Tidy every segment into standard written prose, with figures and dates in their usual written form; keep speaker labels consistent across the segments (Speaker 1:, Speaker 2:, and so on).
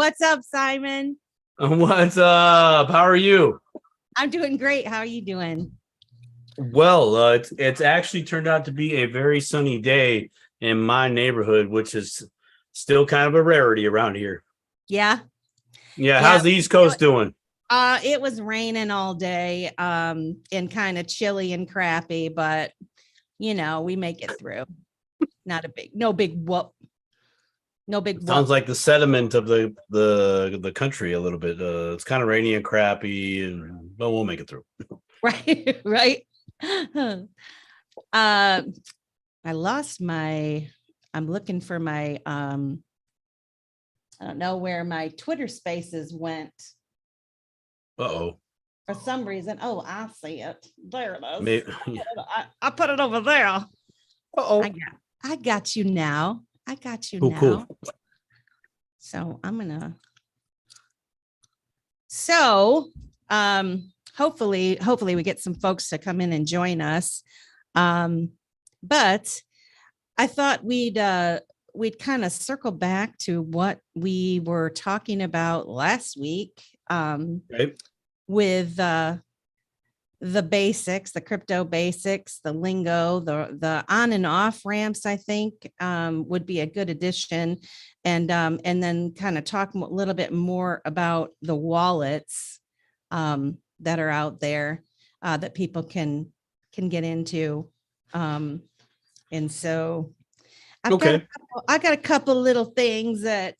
Speaker 1: What's up, Simon?
Speaker 2: What's up? How are you?
Speaker 1: I'm doing great. How are you doing?
Speaker 2: Well, it's actually turned out to be a very sunny day in my neighborhood, which is still kind of a rarity around here.
Speaker 1: Yeah.
Speaker 2: Yeah,
Speaker 1: Yeah.
Speaker 2: how's the East Coast doing?
Speaker 1: It was raining all day, and kind of chilly and crappy, but we make it through. No big whoop. No big whoop.
Speaker 2: Sounds like the sediment of the country a little bit. It's kind of rainy and crappy, but we'll make it through.
Speaker 1: Right, right. I lost I'm looking for my I don't know where my Twitter spaces went.
Speaker 2: Uh-oh.
Speaker 1: For some reason. Oh, I see it. There it is.
Speaker 2: Maybe, yeah.
Speaker 1: I put it over there.
Speaker 2: Uh-oh.
Speaker 1: I got you now. I got you
Speaker 2: Cool,
Speaker 1: now.
Speaker 2: cool.
Speaker 1: So hopefully we get some folks to come in and join us. But I thought we'd kind of circle back to what we were talking about last week,
Speaker 2: Right.
Speaker 1: with the basics, the crypto basics, the lingo, the on and off ramps, I think would be a good addition. And then kind of talk a little bit more about the wallets that are out there that people can get into. And so I got a couple little things that,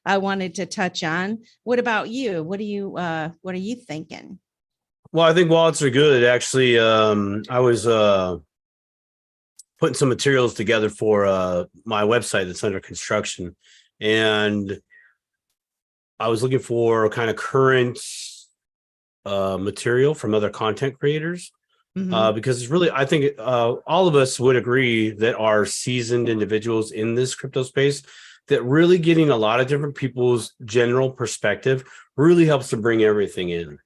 Speaker 1: I wanted to touch on. What about you? What are you thinking?
Speaker 2: Well, I think wallets are good. Actually, I was putting some materials together for my website that's under construction, and I was looking for kind of current material from other content creators. Because it's really, I think all of us would agree that are seasoned individuals in this crypto space, that really getting a lot of different people's general perspective really helps to bring everything in.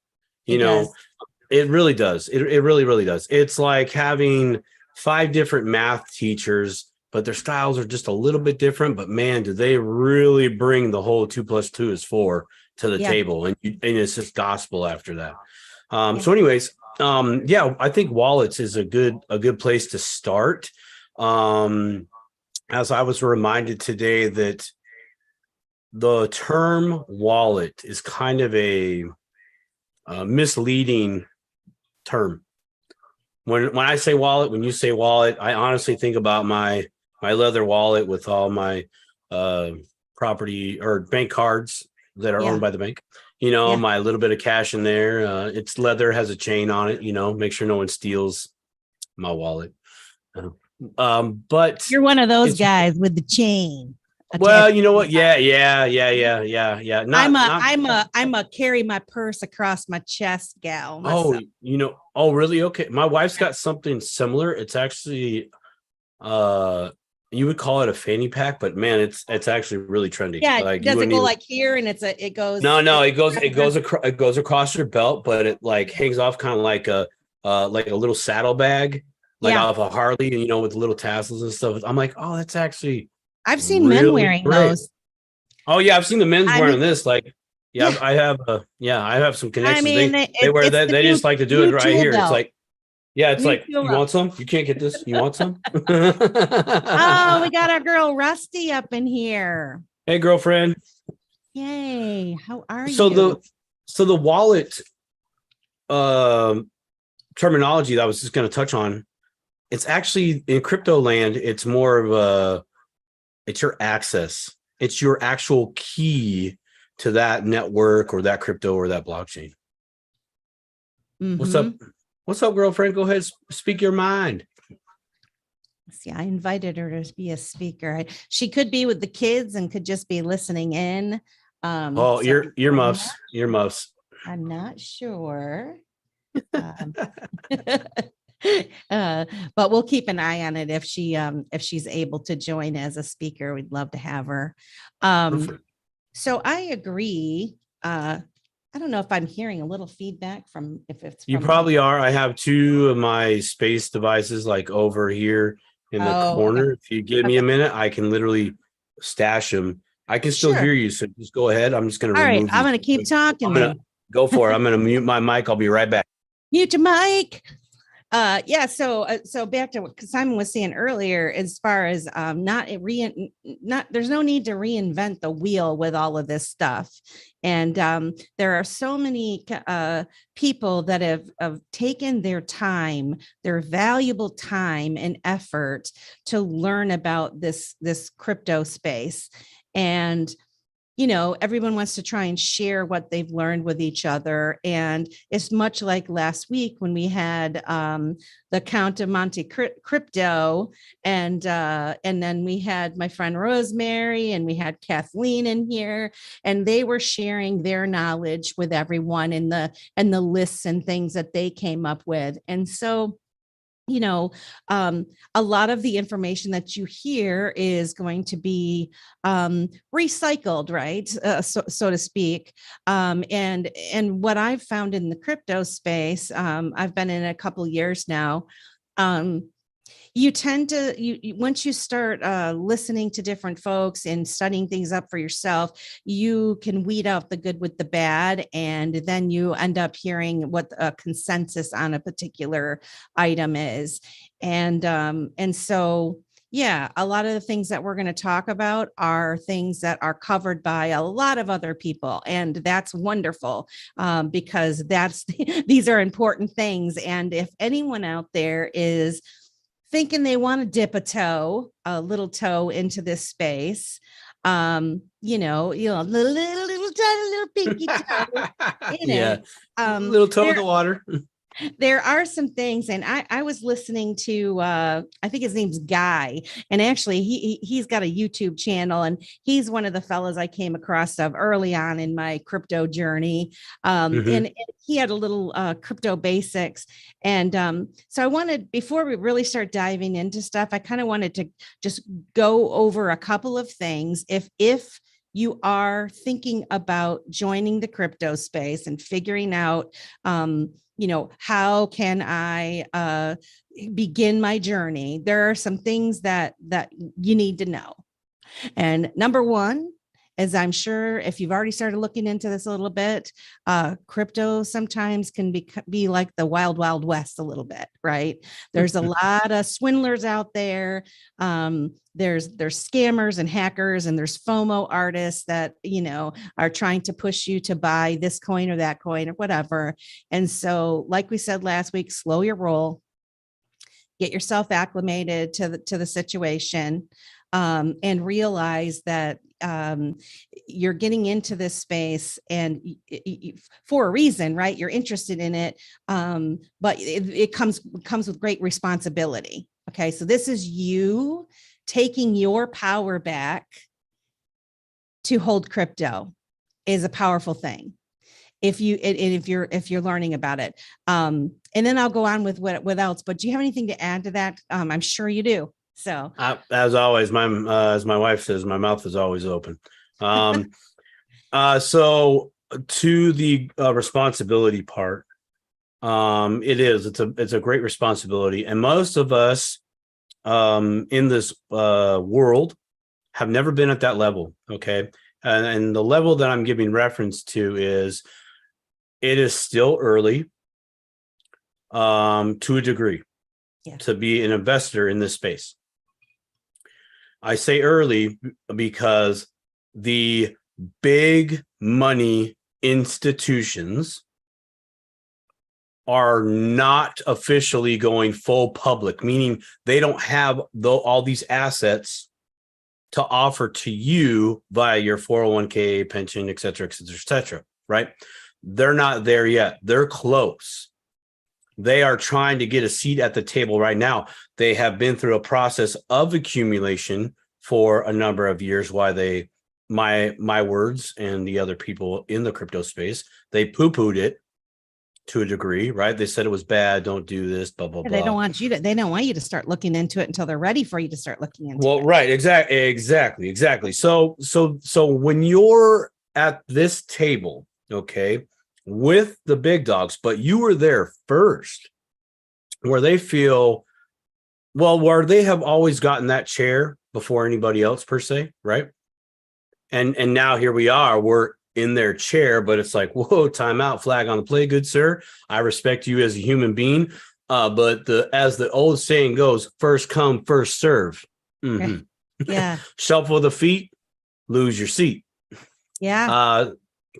Speaker 2: It really does. It really, really does. It's like having 5 different math teachers, but their styles are just a little bit different. But man, do they really bring the whole 2 + 2 is 4 to the table, and it's just gospel after that. So anyways, I think wallets is a good place to start. As I was reminded today that the term wallet is kind of a misleading term. When I say wallet, when you say wallet, I honestly think about my leather wallet with all my property or bank cards that are owned by the bank. My little bit of cash in there. It's leather, has a chain on it, make sure no one steals my wallet. But
Speaker 1: you're one of those guys with the chain.
Speaker 2: Well, you know what? Yeah.
Speaker 1: I'm a carry my purse across my chest gal. Myself.
Speaker 2: Oh, really? Okay. My wife's got something similar. It's actually, you would call it a fanny pack, but man, it's actually really trendy.
Speaker 1: Yeah. Like, does it go like here and it goes?
Speaker 2: No, it goes across your belt, but it like hangs off kind of like a little saddle bag, like off a Harley, and with the little tassels and stuff. I'm like, oh, that's actually.
Speaker 1: I've seen men wearing those.
Speaker 2: Oh yeah, I've seen the men's wearing this. Like, I have some connections. They wear that. They just like to do it right here. It's like, it's like, you want some? You can't get this. You want some?
Speaker 1: Oh, we got our girl Rusty up in here.
Speaker 2: Hey, girlfriend.
Speaker 1: Yay! How are you?
Speaker 2: So the wallet terminology that I was just going to touch on. It's actually in crypto land. It's more of it's your access. It's your actual key to that network or that crypto or that blockchain.
Speaker 1: Mm-hmm.
Speaker 2: What's up, girlfriend? Go ahead, speak your mind.
Speaker 1: See, I invited her to be a speaker. She could be with the kids and could just be listening in.
Speaker 2: Earmuffs.
Speaker 1: I'm not sure. But we'll keep an eye on it if she's able to join as a speaker. We'd love to have her. So I agree. I don't know if I'm hearing a little feedback from
Speaker 2: you probably are. I have 2 of my space devices like over here in the corner. Okay. If you give me a minute, I can literally stash them I can still
Speaker 1: Sure.
Speaker 2: hear you, so just go ahead. I'm just going to
Speaker 1: All right.
Speaker 2: remove
Speaker 1: I'm
Speaker 2: these.
Speaker 1: going to keep talking
Speaker 2: I'm going to
Speaker 1: then.
Speaker 2: go for it. I'm going to mute my mic. I'll be right back.
Speaker 1: Mute your mic. Yeah, so back to what Simon was saying earlier, as far as not there's no need to reinvent the wheel with all of this stuff. And there are so many people that have taken their time, their valuable time and effort to learn about this crypto space. And everyone wants to try and share what they've learned with each other. And it's much like last week when we had the Count of Monte Crypto, and then we had my friend Rosemary, and we had Kathleen in here, and they were sharing their knowledge with everyone and the lists and things that they came up with. And so a lot of the information that you hear is going to be recycled, right? So to speak. And what I've found in the crypto space, I've been in a couple years now. You tend to once you start listening to different folks and studying things up for yourself, you can weed out the good with the bad, and then you end up hearing what a consensus on a particular item is. And so yeah, a lot of the things that we're going to talk about are things that are covered by a lot of other people, and that's wonderful, because these are important things. And if anyone out there is thinking they want to dip a little toe into this space, little tiny little pinky toe in
Speaker 2: Yeah,
Speaker 1: it.
Speaker 2: little toe in
Speaker 1: There
Speaker 2: the water.
Speaker 1: there are some things, and I was listening to I think his name's Guy, and actually he's got a YouTube channel, and he's one of the fellows I came across of early on in my crypto journey. And he had a little crypto basics, and so I wanted, before we really start diving into stuff, I kind of wanted to just go over a couple of things. If you are thinking about joining the crypto space and figuring out how can I begin my journey, there are some things that you need to know. And number one, as I'm sure if you've already started looking into this a little bit, crypto sometimes can be like the wild, wild west a little bit, right? There's a lot of swindlers out there. There's scammers and hackers, and there's FOMO artists that, are trying to push you to buy this coin or that coin or whatever. And so, like we said last week, slow your roll, get yourself acclimated to the situation, and realize that you're getting into this space and for a reason, right? You're interested in it, but it comes with great responsibility. Okay, so this is you taking your power back to hold crypto is a powerful thing. If you're learning about it, and then I'll go on with what else. But do you have anything to add to that? I'm sure you do. So
Speaker 2: as always, as my wife says, my mouth is always open. So to the responsibility part, it's a great responsibility, and most of us in this world have never been at that level. Okay, and the level that I'm giving reference to is, it is still early, to a degree, to be an investor in this space. I say early because the big money institutions are not officially going full public, meaning they don't have all these assets to offer to you via your 401k, pension, et cetera, et cetera, et cetera, right? They're not there yet. They're close. They are trying to get a seat at the table right now. They have been through a process of accumulation for a number of years. Why my words and the other people in the crypto space, they poo-pooed it to a degree, right? They said it was bad. Don't do this, blah, blah, blah.
Speaker 1: They don't want you to start looking into it until they're ready for you to start looking into it.
Speaker 2: Well, right. Exactly. So when you're at this table, okay, with the big dogs, but you were there first, where they feel, well, where they have always gotten that chair before anybody else per se, right? And now here we are, we're in their chair, but it's like, whoa, time out, flag on the play, good sir. I respect you as a human being. But as the old saying goes, first come, first serve. Mm-hmm.
Speaker 1: Yeah.
Speaker 2: Shuffle the feet, lose your seat.
Speaker 1: Yeah.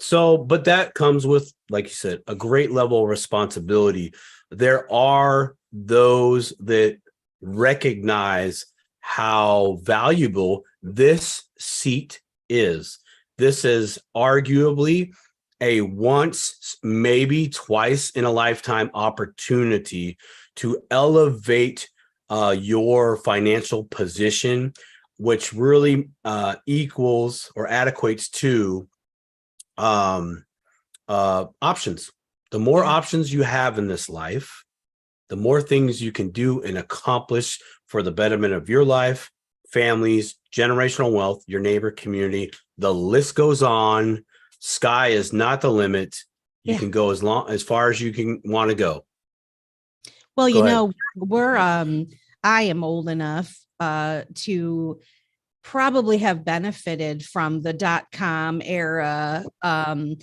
Speaker 2: But that comes with, like you said, a great level of responsibility. There are those that recognize how valuable this seat is. This is arguably a once, maybe twice in a lifetime opportunity to elevate your financial position, which really equals or adequates to options. The more options you have in this life, the more things you can do and accomplish for the betterment of your life, families, generational wealth, your neighbor, community. The list goes on. Sky is not the limit. You can go as far as you can want to go.
Speaker 1: Well, we're I am old enough to probably have benefited from the .com era, and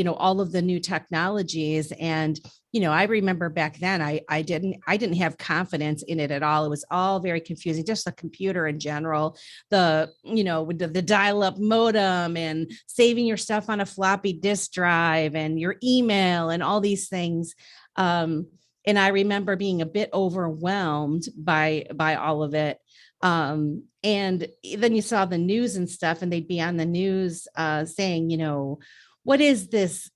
Speaker 1: all of the new technologies. And I remember back then I didn't have confidence in it at all. It was all very confusing, just the computer in general, with the dial-up modem and saving your stuff on a floppy disk drive and your email and all these things. And I remember being a bit overwhelmed by all of it. And then you saw the news and stuff, and they'd be on the news saying, what is this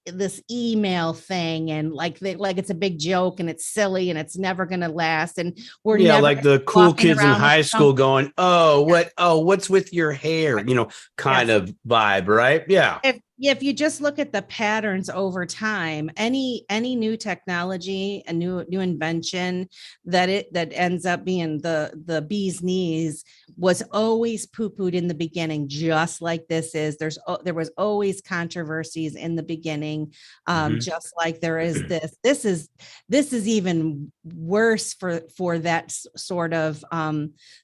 Speaker 1: email thing? And like it's a big joke and it's silly and it's never going to last. And we're never
Speaker 2: like the cool kids in high school going, what's with your hair? Kind of vibe, right? Yeah.
Speaker 1: If you just look at the patterns over time, any new technology, a new invention that ends up being the bee's knees was always poo-pooed in the beginning, just like this is. There was always controversies in the beginning, just like there is this. This is even worse for that sort of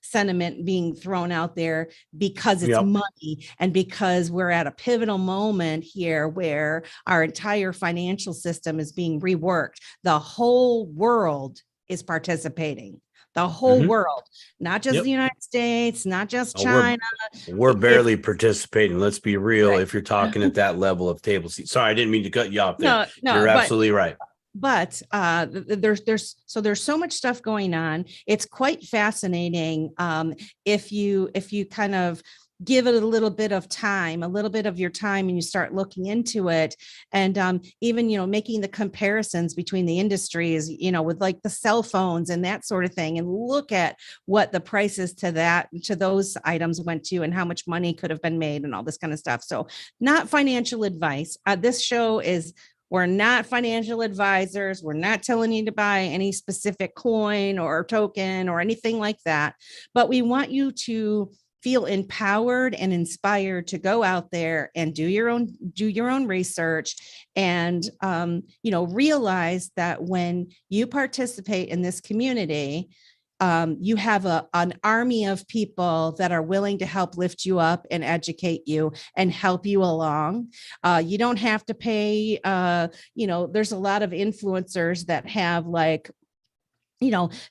Speaker 1: sentiment being thrown out there because it's money and because we're at a pivotal moment here where our entire financial system is being reworked. The whole world is participating. The whole world, not just the United States, not just China.
Speaker 2: We're barely participating. Let's be real. Right. If you're talking at that level of table seat. Sorry, I didn't mean to cut you off there. No, you're absolutely right.
Speaker 1: But there's so much stuff going on. It's quite fascinating if you kind of give it a little bit of your time, and you start looking into it, and even making the comparisons between the industries, with like the cell phones and that sort of thing, and look at what the prices to those items went to and how much money could have been made and all this kind of stuff. So, not financial advice. This show is. We're not financial advisors. We're not telling you to buy any specific coin or token or anything like that. But we want you to feel empowered and inspired to go out there and do your own research, and realize that when you participate in this community, you have an army of people that are willing to help lift you up and educate you and help you along. You don't have to pay, there's a lot of influencers that have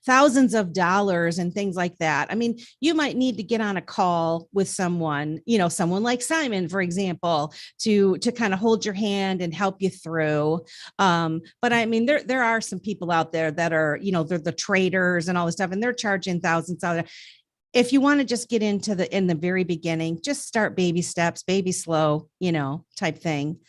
Speaker 1: thousands of dollars and things like that. I mean, you might need to get on a call with someone like Simon, for example, to kind of hold your hand and help you through. But I mean, there are some people out there that are, they're the traders and all this stuff, and they're charging thousands of dollars. If you want to just get in the very beginning, just start baby steps, baby slow, type thing.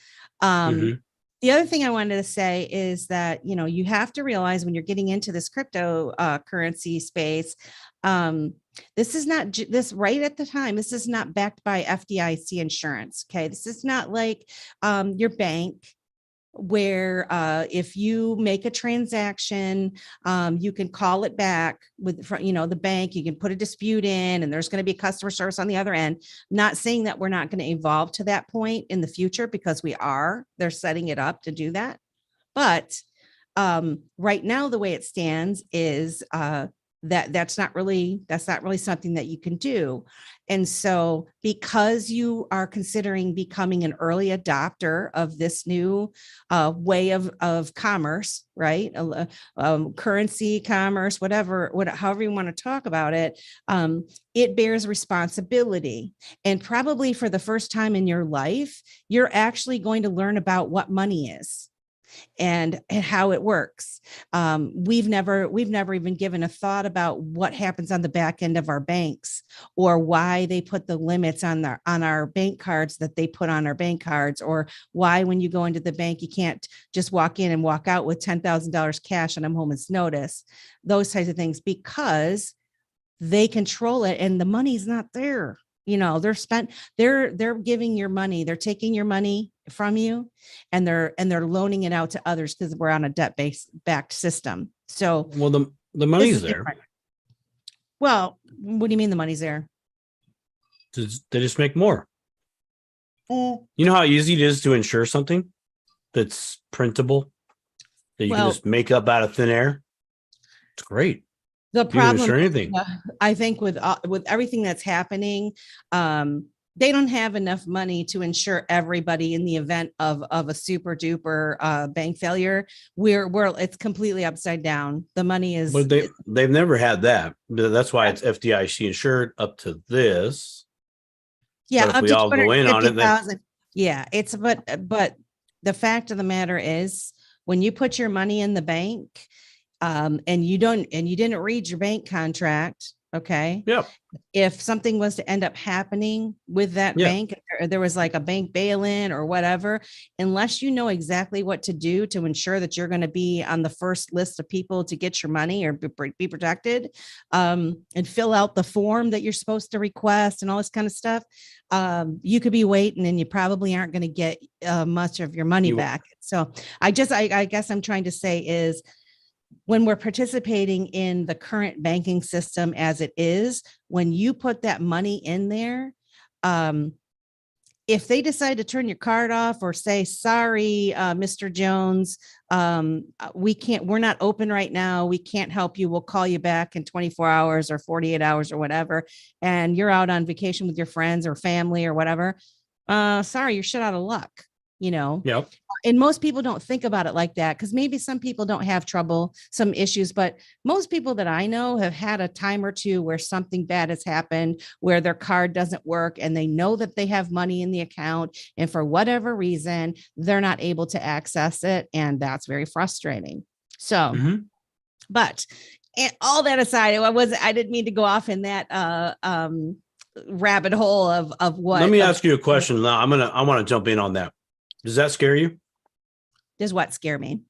Speaker 1: The other thing I wanted to say is that, you have to realize when you're getting into this cryptocurrency space, this is not this right at the time. This is not backed by FDIC insurance. Okay. This is not like your bank, where if you make a transaction, you can call it back with the bank. You can put a dispute in, and there's going to be customer service on the other end. I'm not saying that we're not going to evolve to that point in the future, because they're setting it up to do that. But right now, the way it stands is that's not really something that you can do. And so because you are considering becoming an early adopter of this new way of commerce, right? Currency commerce, however you want to talk about it, it bears responsibility. And probably for the first time in your life, you're actually going to learn about what money is and how it works. We've never even given a thought about what happens on the back end of our banks, or why they put the limits on our bank cards that they put on our bank cards, or why when you go into the bank you can't just walk in and walk out with $10,000 cash on a moment's notice. Those types of things, because they control it and the money's not there. They're giving your money, they're taking your money from you, and they're loaning it out to others, because we're on a debt-backed system. So,
Speaker 2: well, the money's there.
Speaker 1: Different. Well, what do you mean the money's there?
Speaker 2: They just make more. You know how easy it is to insure something that's printable, that you can just make up out of thin air? It's great.
Speaker 1: The problem,
Speaker 2: anything.
Speaker 1: I think, with everything that's happening, they don't have enough money to insure everybody in the event of a super duper bank failure. It's completely upside down. The money is.
Speaker 2: But they've never had that. That's why it's FDIC insured up to this.
Speaker 1: Yeah,
Speaker 2: up to $250,000.
Speaker 1: Yeah, but the fact of the matter is, when you put your money in the bank, and you didn't read your bank contract, okay?
Speaker 2: Yeah.
Speaker 1: If something was to end up happening with that bank, or there was like a bank bail-in or whatever, unless you know exactly what to do to ensure that you're going to be on the first list of people to get your money or be protected, and fill out the form that you're supposed to request and all this kind of stuff, you could be waiting and you probably aren't going to get much of your money back. So I guess I'm trying to say is, when we're participating in the current banking system as it is, when you put that money in there, if they decide to turn your card off or say, sorry, Mr. Jones, we're not open right now, we can't help you, we'll call you back in 24 hours or 48 hours or whatever, and you're out on vacation with your friends or family or whatever, sorry, you're shit out of luck.
Speaker 2: Yep.
Speaker 1: And most people don't think about it like that, because maybe some people don't have some issues, but most people that I know have had a time or two where something bad has happened, where their card doesn't work and they know that they have money in the account, and for whatever reason, they're not able to access it. And that's very frustrating. So, but and all that aside, I didn't mean to go off in that, rabbit hole of what.
Speaker 2: Let me ask you a question. Now I want to jump in on that. Does that scare you?
Speaker 1: Does what scare me?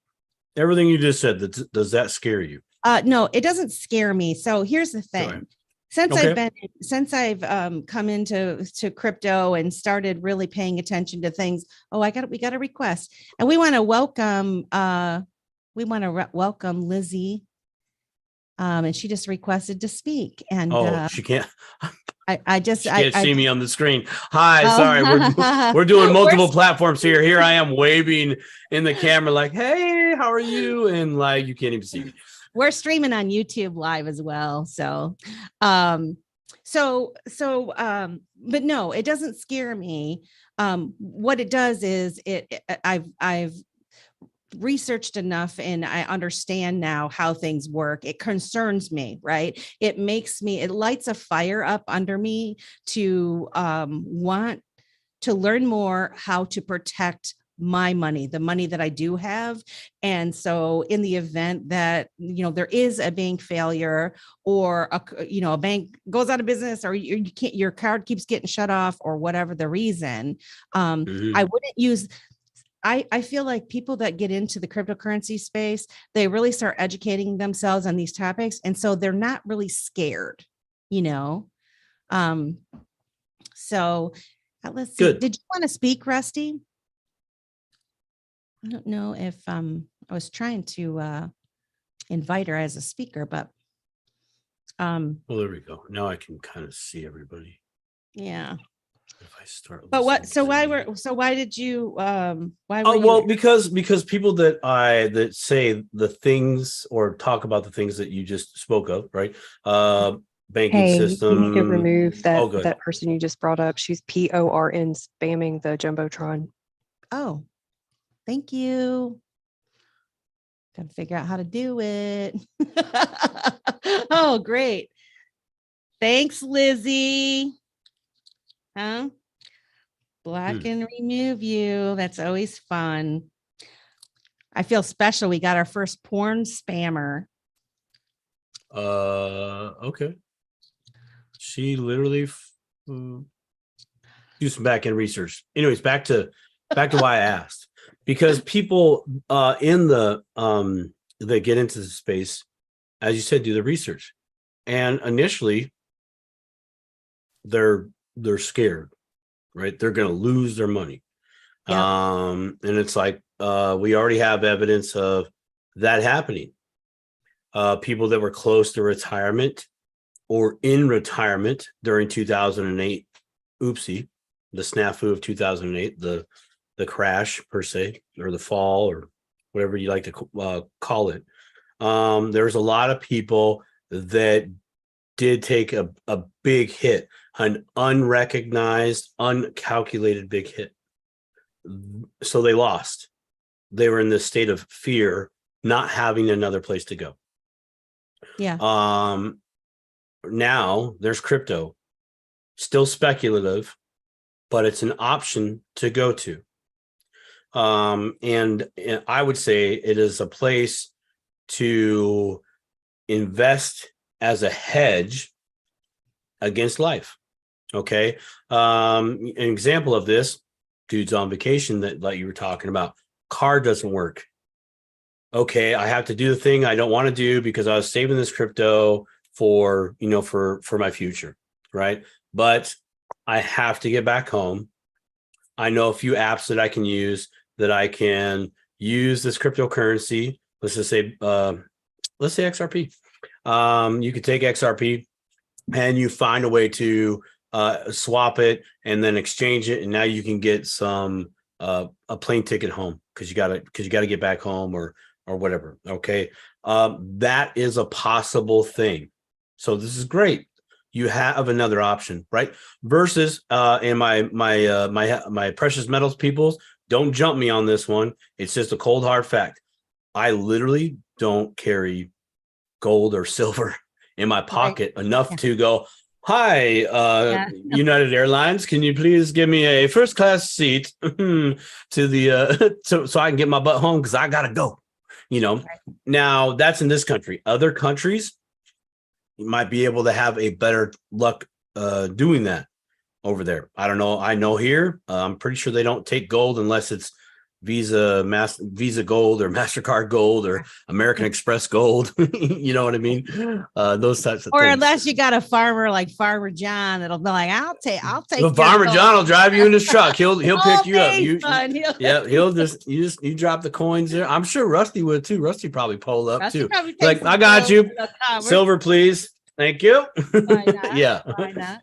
Speaker 2: Everything you just said, does that scare you?
Speaker 1: No, it doesn't scare me. So here's the thing. Since I've come into crypto and started really paying attention to things. We got a request, and we want to welcome Lizzie. And she just requested to speak. And
Speaker 2: she can't.
Speaker 1: I just
Speaker 2: can't see me on the screen. Hi, sorry, we're doing multiple platforms here. Here I am waving in the camera, like, hey, how are you? And like, you can't even see me.
Speaker 1: We're streaming on YouTube live as well. So, but no, it doesn't scare me. What it does is I've researched enough and I understand now how things work. It concerns me, right? It lights a fire up under me to want to learn more how to protect my money, the money that I do have. And so in the event that, there is a bank failure, or a bank goes out of business, or your card keeps getting shut off, or whatever the reason, I wouldn't use. I feel like people that get into the cryptocurrency space, they really start educating themselves on these topics. And so they're not really scared, So let's see.
Speaker 2: Good.
Speaker 1: Did you want to speak, Rusty? I don't know if I was trying to invite her as a speaker, but
Speaker 2: well, there we go. Now I can kind of see everybody.
Speaker 1: Yeah.
Speaker 2: If I start
Speaker 1: But
Speaker 2: listening
Speaker 1: why did you, why were
Speaker 2: Oh well,
Speaker 1: you?
Speaker 2: because people that say the things or talk about the things that you just spoke of, right? Banking
Speaker 3: Hey, you need to
Speaker 2: system.
Speaker 3: remove
Speaker 2: Oh,
Speaker 3: that
Speaker 2: good.
Speaker 3: that person you just brought up. She's PORN spamming the Jumbotron.
Speaker 1: Oh, thank you. Gotta figure out how to do it. Oh, great. Thanks, Lizzie. Huh? Block and remove you. That's always fun. I feel special. We got our first porn spammer.
Speaker 2: Okay. She literally do some back end research. Anyways, back to why I asked, because people in the that get into the space, as you said, do the research, and initially they're scared, right? They're going to lose their money.
Speaker 1: Yeah.
Speaker 2: And it's like we already have evidence of that happening. People that were close to retirement or in retirement during 2008, oopsie, the snafu of 2008, the crash per se, or the fall, or whatever you like to call it. There's a lot of people that did take a big hit, an unrecognized, uncalculated big hit. So they lost. They were in this state of fear, not having another place to go.
Speaker 1: Yeah.
Speaker 2: Now there's crypto, still speculative, but it's an option to go to. And I would say it is a place to invest as a hedge against life. Okay. An example of this, dude's on vacation that like you were talking about, car doesn't work. Okay, I have to do the thing I don't want to do because I was saving this crypto for, for my future, right? But I have to get back home. I know a few apps that I can use that I can use this cryptocurrency. Let's just say, XRP. You could take XRP and you find a way to swap it and then exchange it, and now you can get some a plane ticket home because you got to get back home or whatever. Okay, that is a possible thing. So this is great. You have another option, right? Versus, and my precious metals peoples, don't jump me on this one. It's just a cold hard fact. I literally don't carry gold or silver in my pocket enough to go, hi, United Airlines, can you please give me a first class seat to the so I can get my butt home because I gotta go. Now that's in this country. Other countries, you might be able to have a better luck doing that over there. I don't know. I know here, I'm pretty sure they don't take gold unless it's Visa Gold or MasterCard Gold or American Express Gold. You know what I mean? Those types of
Speaker 1: Or
Speaker 2: things.
Speaker 1: unless you got a farmer like Farmer John that'll be like, I'll take
Speaker 2: the Farmer John will drive you in his truck. He'll pick you up. You drop the coins there. I'm sure Rusty would too. Rusty probably pulled up too. Like, I got you. Silver, please. Thank you. Yeah.
Speaker 1: Why not?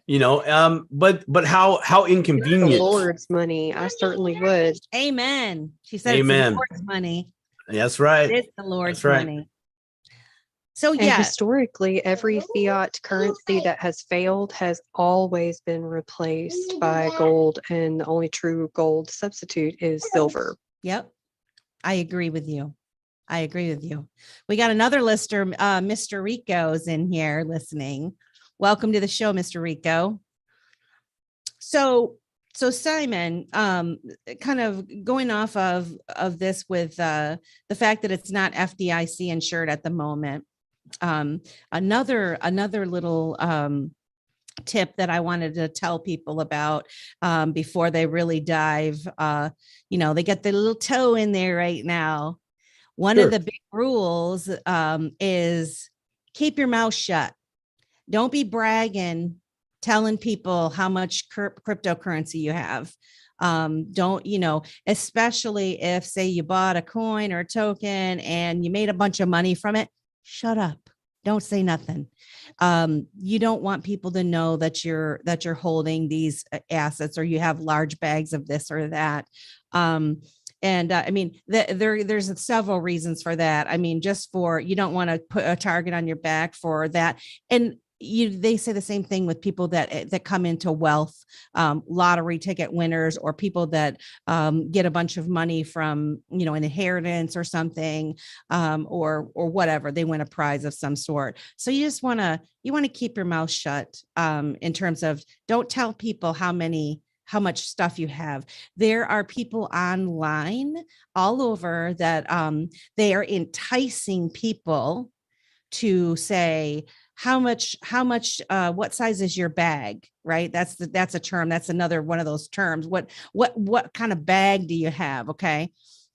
Speaker 2: But how inconvenient.
Speaker 3: The Lord's money. I certainly would.
Speaker 1: Amen. She said
Speaker 2: Amen.
Speaker 1: It's the Lord's money.
Speaker 2: That's right.
Speaker 1: It's the Lord's
Speaker 2: That's right.
Speaker 1: money. So
Speaker 3: And historically, every fiat currency that has failed has always been replaced by gold, and the only true gold substitute is silver.
Speaker 1: Yep. I agree with you. We got another lister, Mr. Rico's in here listening. Welcome to the show, Mr. Rico. So Simon, kind of going off of this with the fact that it's not FDIC insured at the moment. Another little tip that I wanted to tell people about before they really dive. They get their little toe in there right now. One of the big rules is keep your mouth shut. Don't be bragging, telling people how much cryptocurrency you have. Don't, especially if, say, you bought a coin or a token and you made a bunch of money from it, shut up. Don't say nothing. You don't want people to know that you're holding these assets, or you have large bags of this or that. I mean, there's several reasons for that. I mean, just for, you don't want to put a target on your back for that. And they say the same thing with people that come into wealth, lottery ticket winners, or people that get a bunch of money from, an inheritance or something, or whatever. They win a prize of some sort. So you want to keep your mouth shut, in terms of, don't tell people how much stuff you have. There are people online all over that they are enticing people to say, how much, what size is your bag? Right. That's a term. That's another one of those terms. What kind of bag do you have? Okay.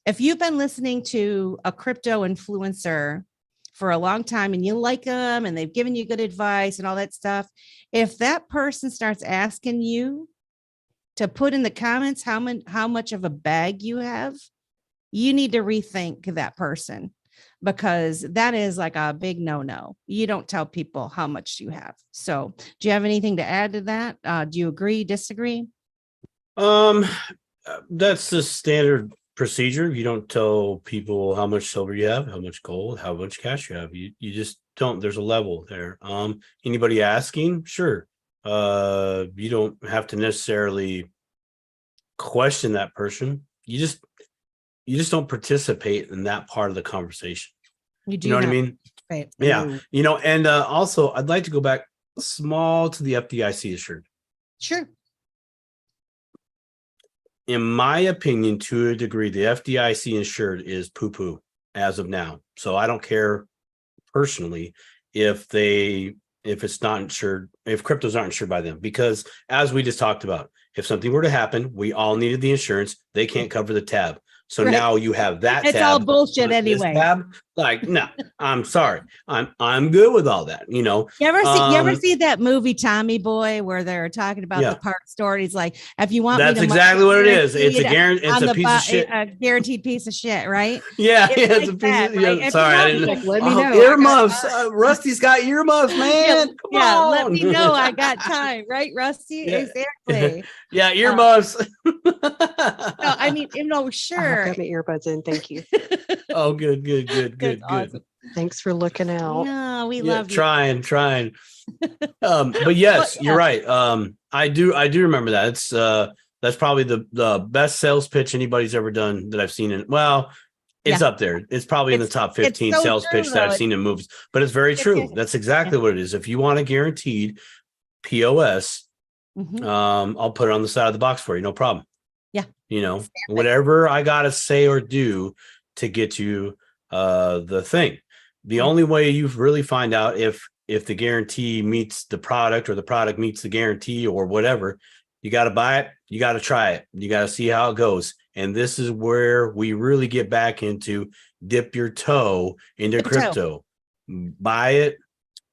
Speaker 1: If you've been listening to a crypto influencer for a long time and you like them and they've given you good advice and all that stuff, if that person starts asking you to put in the comments how much of a bag you have, you need to rethink that person, because that is like a big no. You don't tell people how much you have. So do you have anything to add to that? Do you agree, disagree?
Speaker 2: That's the standard procedure. You don't tell people how much silver you have, how much gold, how much cash you have. You just don't. There's a level there. Anybody asking, sure. You don't have to necessarily question that person. You just don't participate in that part of the conversation. You know what I mean?
Speaker 1: Right.
Speaker 2: Yeah. And also I'd like to go back small to the FDIC assured.
Speaker 1: Sure.
Speaker 2: In my opinion, to a degree, the FDIC insured is poo-poo as of now. So I don't care personally if it's not insured, if cryptos aren't insured by them, because as we just talked about, if something were to happen, we all needed the insurance. They can't cover the tab. So
Speaker 1: right.
Speaker 2: Now you have that
Speaker 1: it's
Speaker 2: tab.
Speaker 1: All bullshit anyway.
Speaker 2: Tab. Like, no, I'm sorry. I'm good with all that. You
Speaker 1: ever see that movie Tommy Boy, where they're talking about the park store? And he's like, if you want,
Speaker 2: that's exactly what it is. It's a guarantee. It's a piece of shit.
Speaker 1: A guaranteed piece of shit, right?
Speaker 2: Yeah,
Speaker 1: it's
Speaker 2: like a piece
Speaker 1: that,
Speaker 2: of.
Speaker 1: Right?
Speaker 2: Yeah, sorry, I didn't.
Speaker 3: Let me know.
Speaker 2: Earmuffs. Rusty's got earmuffs, man. Come on.
Speaker 1: Let me know. I got time, right, Rusty?
Speaker 2: Yeah.
Speaker 1: Exactly.
Speaker 2: Yeah, earmuffs.
Speaker 1: No, I mean, sure.
Speaker 3: I've got my earbuds in. Thank you.
Speaker 2: Oh, good.
Speaker 1: Awesome.
Speaker 3: Thanks for looking out.
Speaker 1: No, we love you.
Speaker 2: Trying. But yes, you're right. I do remember that. It's that's probably the best sales pitch anybody's ever done that I've seen it's up there. It's probably in the top 15
Speaker 1: so
Speaker 2: sales
Speaker 1: true,
Speaker 2: pitch that I've seen in movies, but it's very true. That's exactly what it is. If you want a guaranteed POS, I'll put it on the side of the box for you. No problem.
Speaker 1: Yeah.
Speaker 2: Whatever I got to say or do to get you the thing. The only way you really find out if the guarantee meets the product or the product meets the guarantee or whatever, you got to buy it. You got to try it. You got to see how it goes. And this is where we really get back into dip your toe into crypto. Buy it,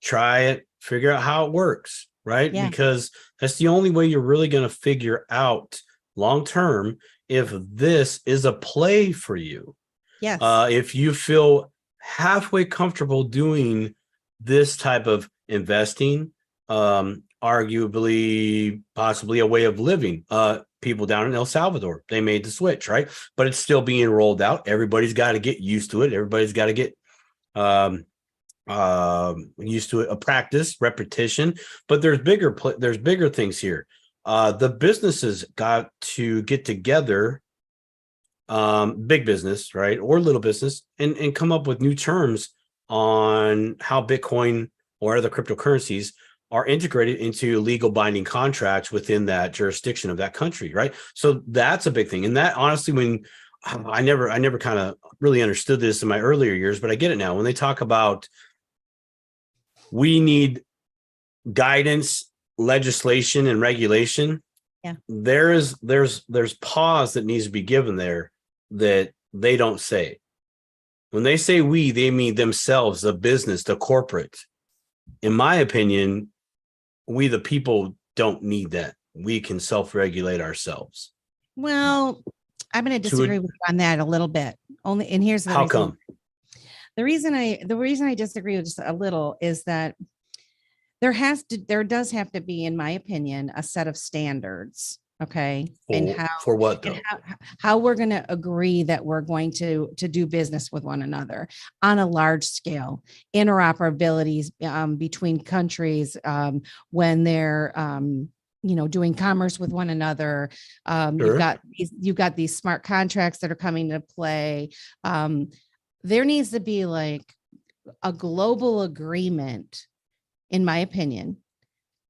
Speaker 2: try it, figure out how it works, right?
Speaker 1: Yeah.
Speaker 2: Because that's the only way you're really going to figure out long term if this is a play for you.
Speaker 1: Yes.
Speaker 2: If you feel halfway comfortable doing this type of investing, arguably, possibly a way of living. People down in El Salvador, they made the switch, right? But it's still being rolled out. Everybody's got to get used to it. Everybody's got to get used to it, a practice, repetition. But there's bigger things here. The businesses got to get together, big business, right, or little business, and come up with new terms on how Bitcoin or other cryptocurrencies are integrated into legal binding contracts within that jurisdiction of that country, right? So that's a big thing. And that honestly, when I never kind of really understood this in my earlier years, but I get it now. When they talk about we need guidance, legislation, and regulation, there's pause that needs to be given there that they don't say. When they say we, they mean themselves, the business, the corporate. In my opinion, we the people don't need that. We can self-regulate ourselves.
Speaker 1: Well, I'm going to disagree with you on that a little bit. And here's the
Speaker 2: how
Speaker 1: reason.
Speaker 2: come?
Speaker 1: The reason I disagree with just a little is that there does have to be, in my opinion, a set of standards. Okay. And
Speaker 2: For what though?
Speaker 1: how we're going to agree that we're going to do business with one another on a large scale, interoperabilities between countries when they're doing commerce with one another.
Speaker 2: Sure.
Speaker 1: You've got these smart contracts that are coming to play. There needs to be like a global agreement, in my opinion,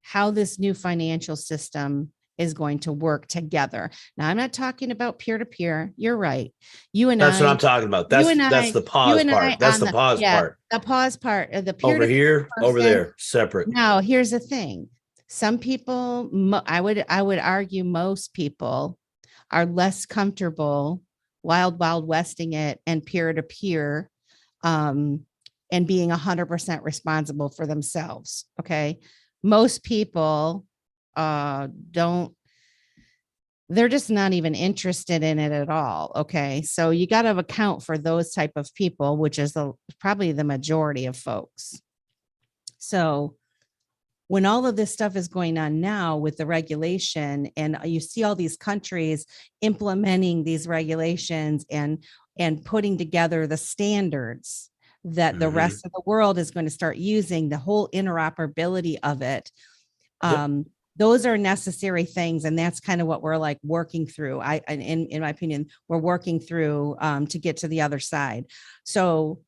Speaker 1: how this new financial system is going to work together. Now, I'm not talking about peer to peer. You're right.
Speaker 2: That's what I'm talking about. That's the pause part. That's the pause part.
Speaker 1: The pause part of the peer
Speaker 2: Over
Speaker 1: to
Speaker 2: here, over there, separate.
Speaker 1: Now, here's the thing. Some people, I would argue most people are less comfortable wild westing it and peer to peer and being 100% responsible for themselves. Okay. Most people they're just not even interested in it at all. Okay. So you got to account for those type of people, which is probably the majority of folks. So when all of this stuff is going on now with the regulation, and you see all these countries implementing these regulations and putting together the standards that the rest of the world is going to start using, the whole interoperability of it. Those are necessary things. And that's kind of what we're like working through. In my opinion, we're working through to get to the other side. So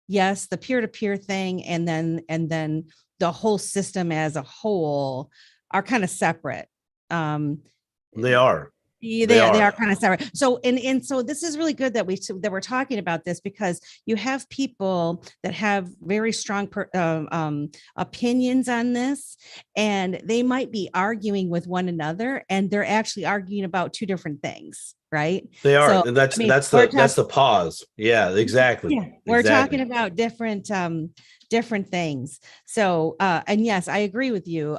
Speaker 1: yes, the peer-to-peer thing, and then the whole system as a whole are kind of separate.
Speaker 2: They are.
Speaker 1: They are kind of separate. So, and so this is really good that we're talking about this, because you have people that have very strong opinions on this, and they might be arguing with one another, and they're actually arguing about two different things. Right.
Speaker 2: They are.
Speaker 1: So,
Speaker 2: and that's the pause. Yeah, exactly.
Speaker 1: Yeah, we're talking about different things. So, and yes, I agree with you.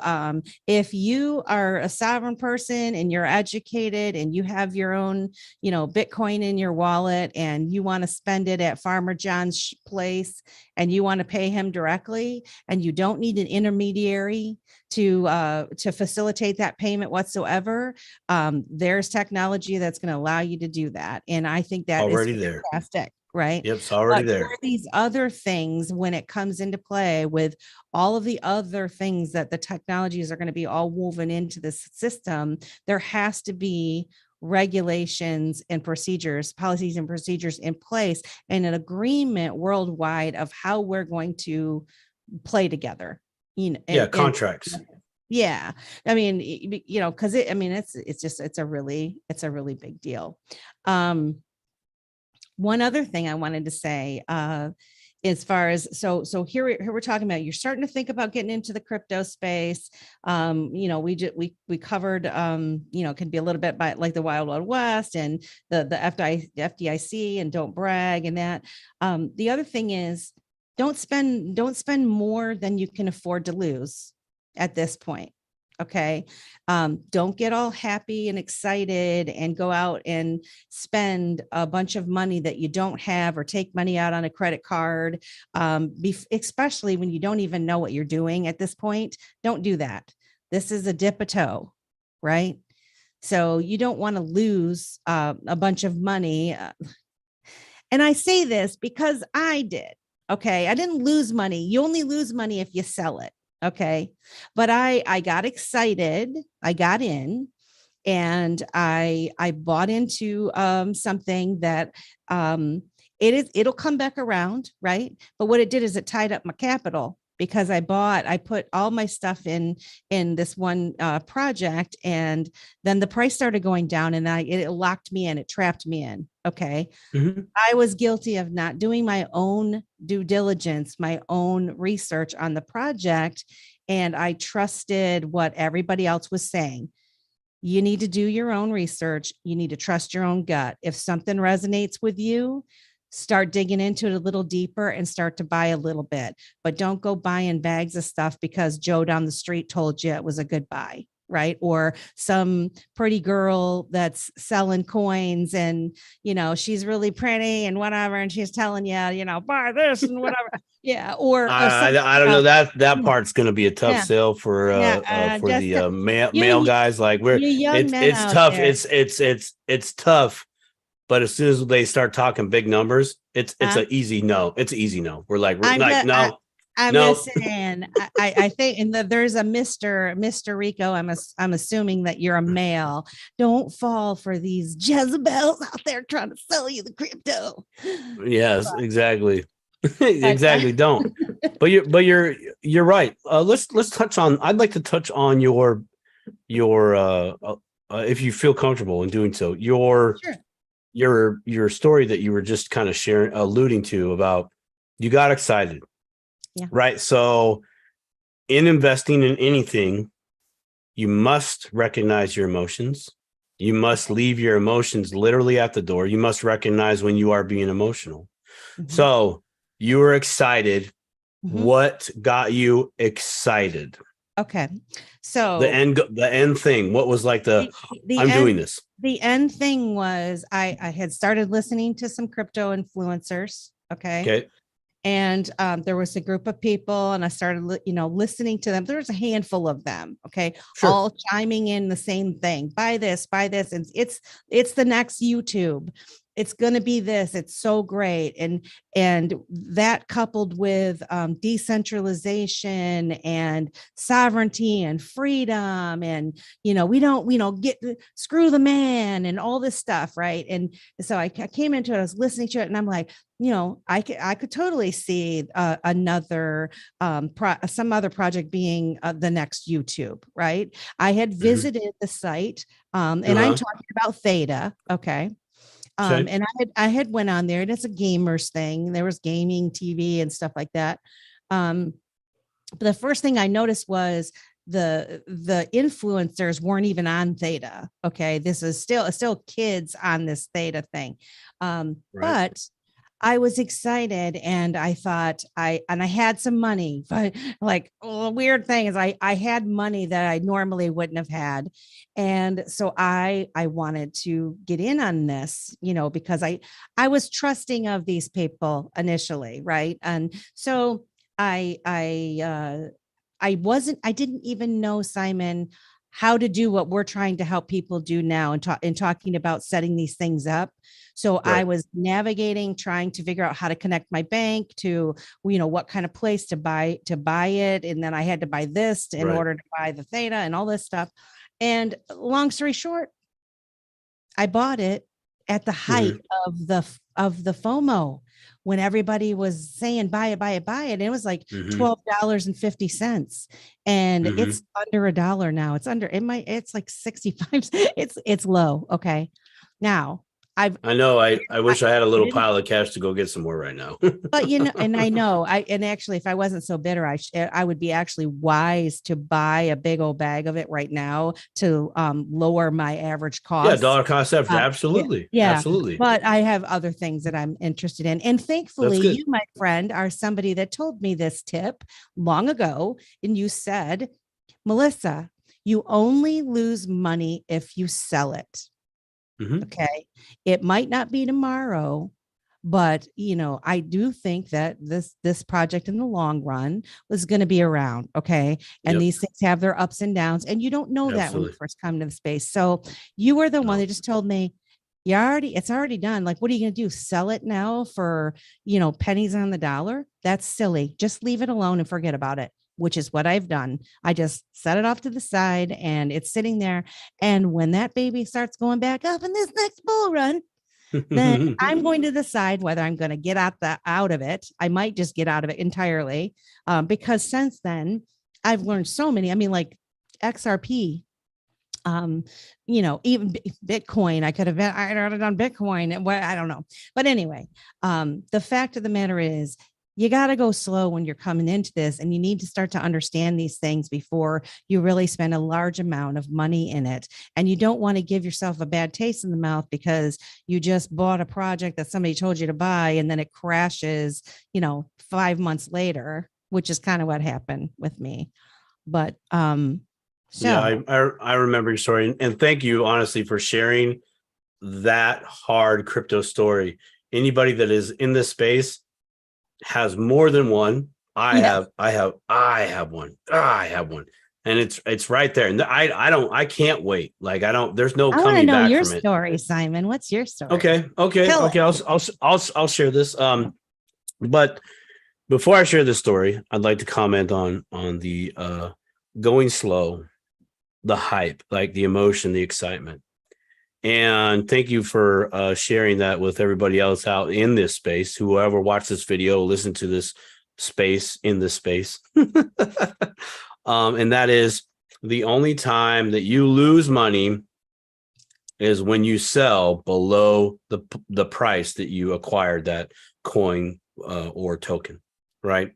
Speaker 1: If you are a sovereign person and you're educated and you have your own, Bitcoin in your wallet, and you want to spend it at Farmer John's place, and you want to pay him directly, and you don't need an intermediary to facilitate that payment whatsoever, there's technology that's going to allow you to do that. And I think that
Speaker 2: already
Speaker 1: is
Speaker 2: there.
Speaker 1: fantastic. Right.
Speaker 2: Yep, it's already there.
Speaker 1: These other things, when it comes into play with all of the other things that the technologies are going to be all woven into this system, there has to be regulations and procedures, policies and procedures in place, and an agreement worldwide of how we're going to play together.
Speaker 2: Contracts.
Speaker 1: Yeah. I mean, because it's a really big deal. One other thing I wanted to say, as far as, so here we're talking about, you're starting to think about getting into the crypto space. We covered, it can be a little bit by like the Wild Wild West and the FDIC and don't brag and that. The other thing is, don't spend more than you can afford to lose at this point. Okay. Don't get all happy and excited and go out and spend a bunch of money that you don't have, or take money out on a credit card, especially when you don't even know what you're doing at this point. Don't do that. This is a dip a toe, right? So you don't want to lose a bunch of money. And I say this because I did. Okay. I didn't lose money. You only lose money if you sell it. Okay. But I got excited. I got in, and I bought into something that it'll come back around. Right. But what it did is it tied up my capital, because I put all my stuff in this one project, and then the price started going down, and it locked me in, it trapped me in. Okay. I was guilty of not doing my own due diligence, my own research on the project. And I trusted what everybody else was saying. You need to do your own research. You need to trust your own gut. If something resonates with you, start digging into it a little deeper and start to buy a little bit, but don't go buying bags of stuff because Joe down the street told you it was a good buy. right? Or some pretty girl that's selling coins and, she's really pretty and whatever. And she's telling you, buy this and whatever. Yeah. Or
Speaker 2: I don't know, that part's going to be a tough
Speaker 1: yeah.
Speaker 2: sell for
Speaker 1: Just
Speaker 2: the
Speaker 1: you,
Speaker 2: male guys. Like
Speaker 1: you young men
Speaker 2: it's
Speaker 1: out
Speaker 2: tough.
Speaker 1: there.
Speaker 2: It's tough. But as soon as they start talking big numbers, it's an easy no. It's an easy no. We're like, no.
Speaker 1: I'm
Speaker 2: No.
Speaker 1: just saying, I think, and there's a Mr. Rico. I'm assuming that you're a male. Don't fall for these Jezebels out there trying to sell you the crypto.
Speaker 2: Yes, exactly. Exactly. Don't. But you're right. Let's touch on. I'd like to touch on your if you feel comfortable in doing so. Your story that you were just kind of alluding to about you got excited.
Speaker 1: Yeah.
Speaker 2: Right. So in investing in anything, you must recognize your emotions. You must leave your emotions literally at the door. You must recognize when you are being emotional. Mm-hmm. So you were excited. Mm-hmm. What got you excited?
Speaker 1: Okay. So
Speaker 2: the end thing, what was like the I'm doing this?
Speaker 1: The end thing was I had started listening to some crypto influencers. Okay. And there was a group of people and I started, listening to them. There was a handful of them. Okay. Sure. All chiming in the same thing. Buy this. And it's the next YouTube. It's going to be this. It's so great. And that coupled with decentralization and sovereignty and freedom. And, we don't screw the man and all this stuff. Right. And so I came into it, I was listening to it and I'm like, I could totally see another some other project being the next YouTube, right? I had visited the site, and I'm talking about Theta, okay. And I had went on there, and it's a gamers thing. There was gaming TV and stuff like that. But the first thing I noticed was the influencers weren't even on Theta. Okay, this is still kids on this Theta thing, right. But I was excited and I thought I had some money, but like, the weird thing is I had money that I normally wouldn't have had. And so I wanted to get in on this, because I was trusting of these people initially. Right. And so I didn't even know, Simon, how to do what we're trying to help people do now and talking about setting these things up. So right. I was navigating, trying to figure out how to connect my bank to, what kind of place to buy it. And then I had to buy this in order to buy the Theta and all this stuff. And long story short, I bought it at the height of the FOMO, when everybody was saying buy it. And it was like $12.50. And it's under $1 now. It's like 65. It's low. Okay. Now I
Speaker 2: know. I wish I had a little pile of cash to go get some more right now.
Speaker 1: But and I know and actually, if I wasn't so bitter, I would be actually wise to buy a big old bag of it right now to lower my average cost.
Speaker 2: Yeah, dollar cost average. Absolutely.
Speaker 1: Yeah,
Speaker 2: absolutely.
Speaker 1: But I have other things that I'm interested in. And thankfully, you, my friend, are somebody that told me this tip long ago. And you said, Melissa, you only lose money if you sell it. Okay. It might not be tomorrow, but I do think that this project in the long run was going to be around. Okay. And these things have their ups and downs, and you don't know that when you first come to the space. So you were the one that just told me it's already done. Like, what are you going to do? Sell it now for, pennies on the dollar? That's silly. Just leave it alone and forget about it, which is what I've done. I just set it off to the side and it's sitting there. And when that baby starts going back up in this next bull run, then I'm going to decide whether I'm going to get out of it. I might just get out of it entirely, because since then I've learned so many. I mean, like XRP, even Bitcoin. I'd have done Bitcoin, and I don't know. But anyway, the fact of the matter is, you got to go slow when you're coming into this, and you need to start to understand these things before you really spend a large amount of money in it. And you don't want to give yourself a bad taste in the mouth because you just bought a project that somebody told you to buy and then it crashes, 5 months later, which is kind of what happened with me. But So
Speaker 2: Yeah, I remember your story, and thank you honestly for sharing that hard crypto story. Anybody that is in this space has more than one. I
Speaker 1: yes,
Speaker 2: have one. I have one. And it's right there. And I can't wait. Like there's no
Speaker 1: I want to
Speaker 2: coming
Speaker 1: know
Speaker 2: back
Speaker 1: your
Speaker 2: from it.
Speaker 1: story, Simon. What's your story?
Speaker 2: Okay.
Speaker 1: Tell it.
Speaker 2: I'll share this. But before I share this story, I'd like to comment on the going slow, the hype, like the emotion, the excitement. And thank you for sharing that with everybody else out in this space. Whoever watched this video, listen to this space in this space. And that is the only time that you lose money is when you sell below the price that you acquired that coin or token, right?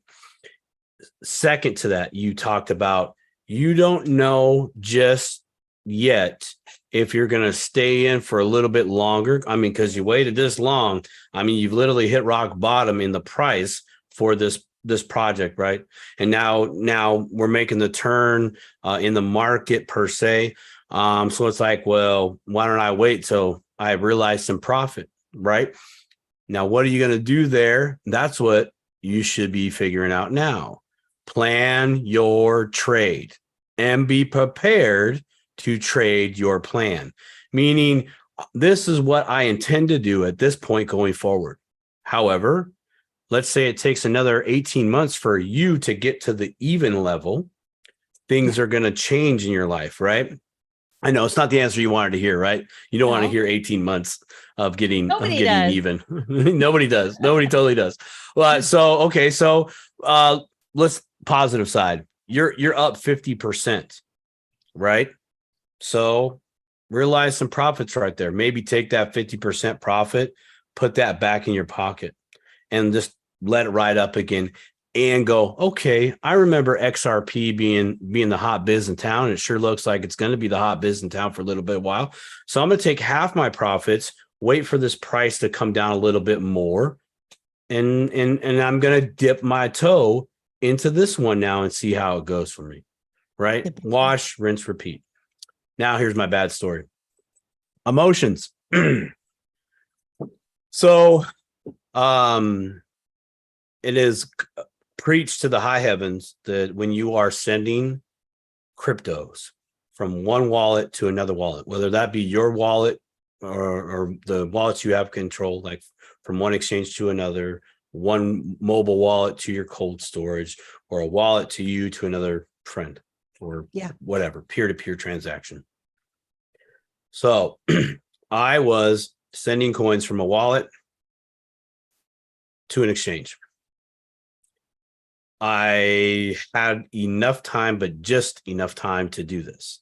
Speaker 2: Second to that, you talked about you don't know just yet if you're going to stay in for a little bit longer. I mean, because you waited this long. I mean, you've literally hit rock bottom in the price for this project, right? And now we're making the turn in the market per se. So it's like, well, why don't I wait till I realize some profit, right? Now, what are you going to do there? That's what you should be figuring out now. Plan your trade and be prepared to trade your plan, meaning this is what I intend to do at this point going forward. However, let's say it takes another 18 months for you to get to the even level. Things are going to change in your life, right? I know it's not the answer you wanted to hear, right? You don't want to hear 18 months of getting
Speaker 1: Does.
Speaker 2: even. Nobody does. Nobody totally does. Well, so let's positive side. You're up 50%, right? So realize some profits right there. Maybe take that 50% profit, put that back in your pocket, and just let it ride up again and go, okay, I remember XRP being the hot biz in town. It sure looks like it's going to be the hot biz in town for a little bit while. So I'm going to take half my profits, wait for this price to come down a little bit more. And I'm going to dip my toe into this one now and see how it goes for me, right? Wash, rinse, repeat. Now here's my bad story. Emotions. So, it is preached to the high heavens that when you are sending cryptos from one wallet to another wallet, whether that be your wallet or the wallets you have control, like from one exchange to another, one mobile wallet to your cold storage, or a wallet to you to another friend, or whatever, peer-to-peer transaction. So I was sending coins from a wallet to an exchange. I had enough time, but just enough time to do this.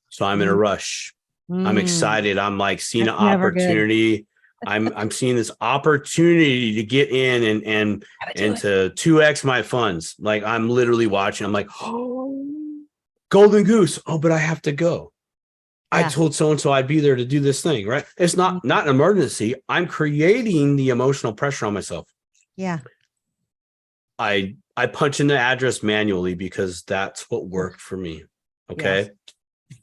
Speaker 2: So I'm in a rush. I'm excited. I'm like seeing an opportunity. I'm seeing this opportunity to get in and to 2x my funds. Like I'm literally watching. I'm like, oh, golden goose. Oh, but I have to go. I told so-and-so I'd be there to do this thing, right? It's not an emergency. I'm creating the emotional pressure on myself.
Speaker 1: Yeah.
Speaker 2: I punch in the address manually because that's what worked for me. Okay. Yes.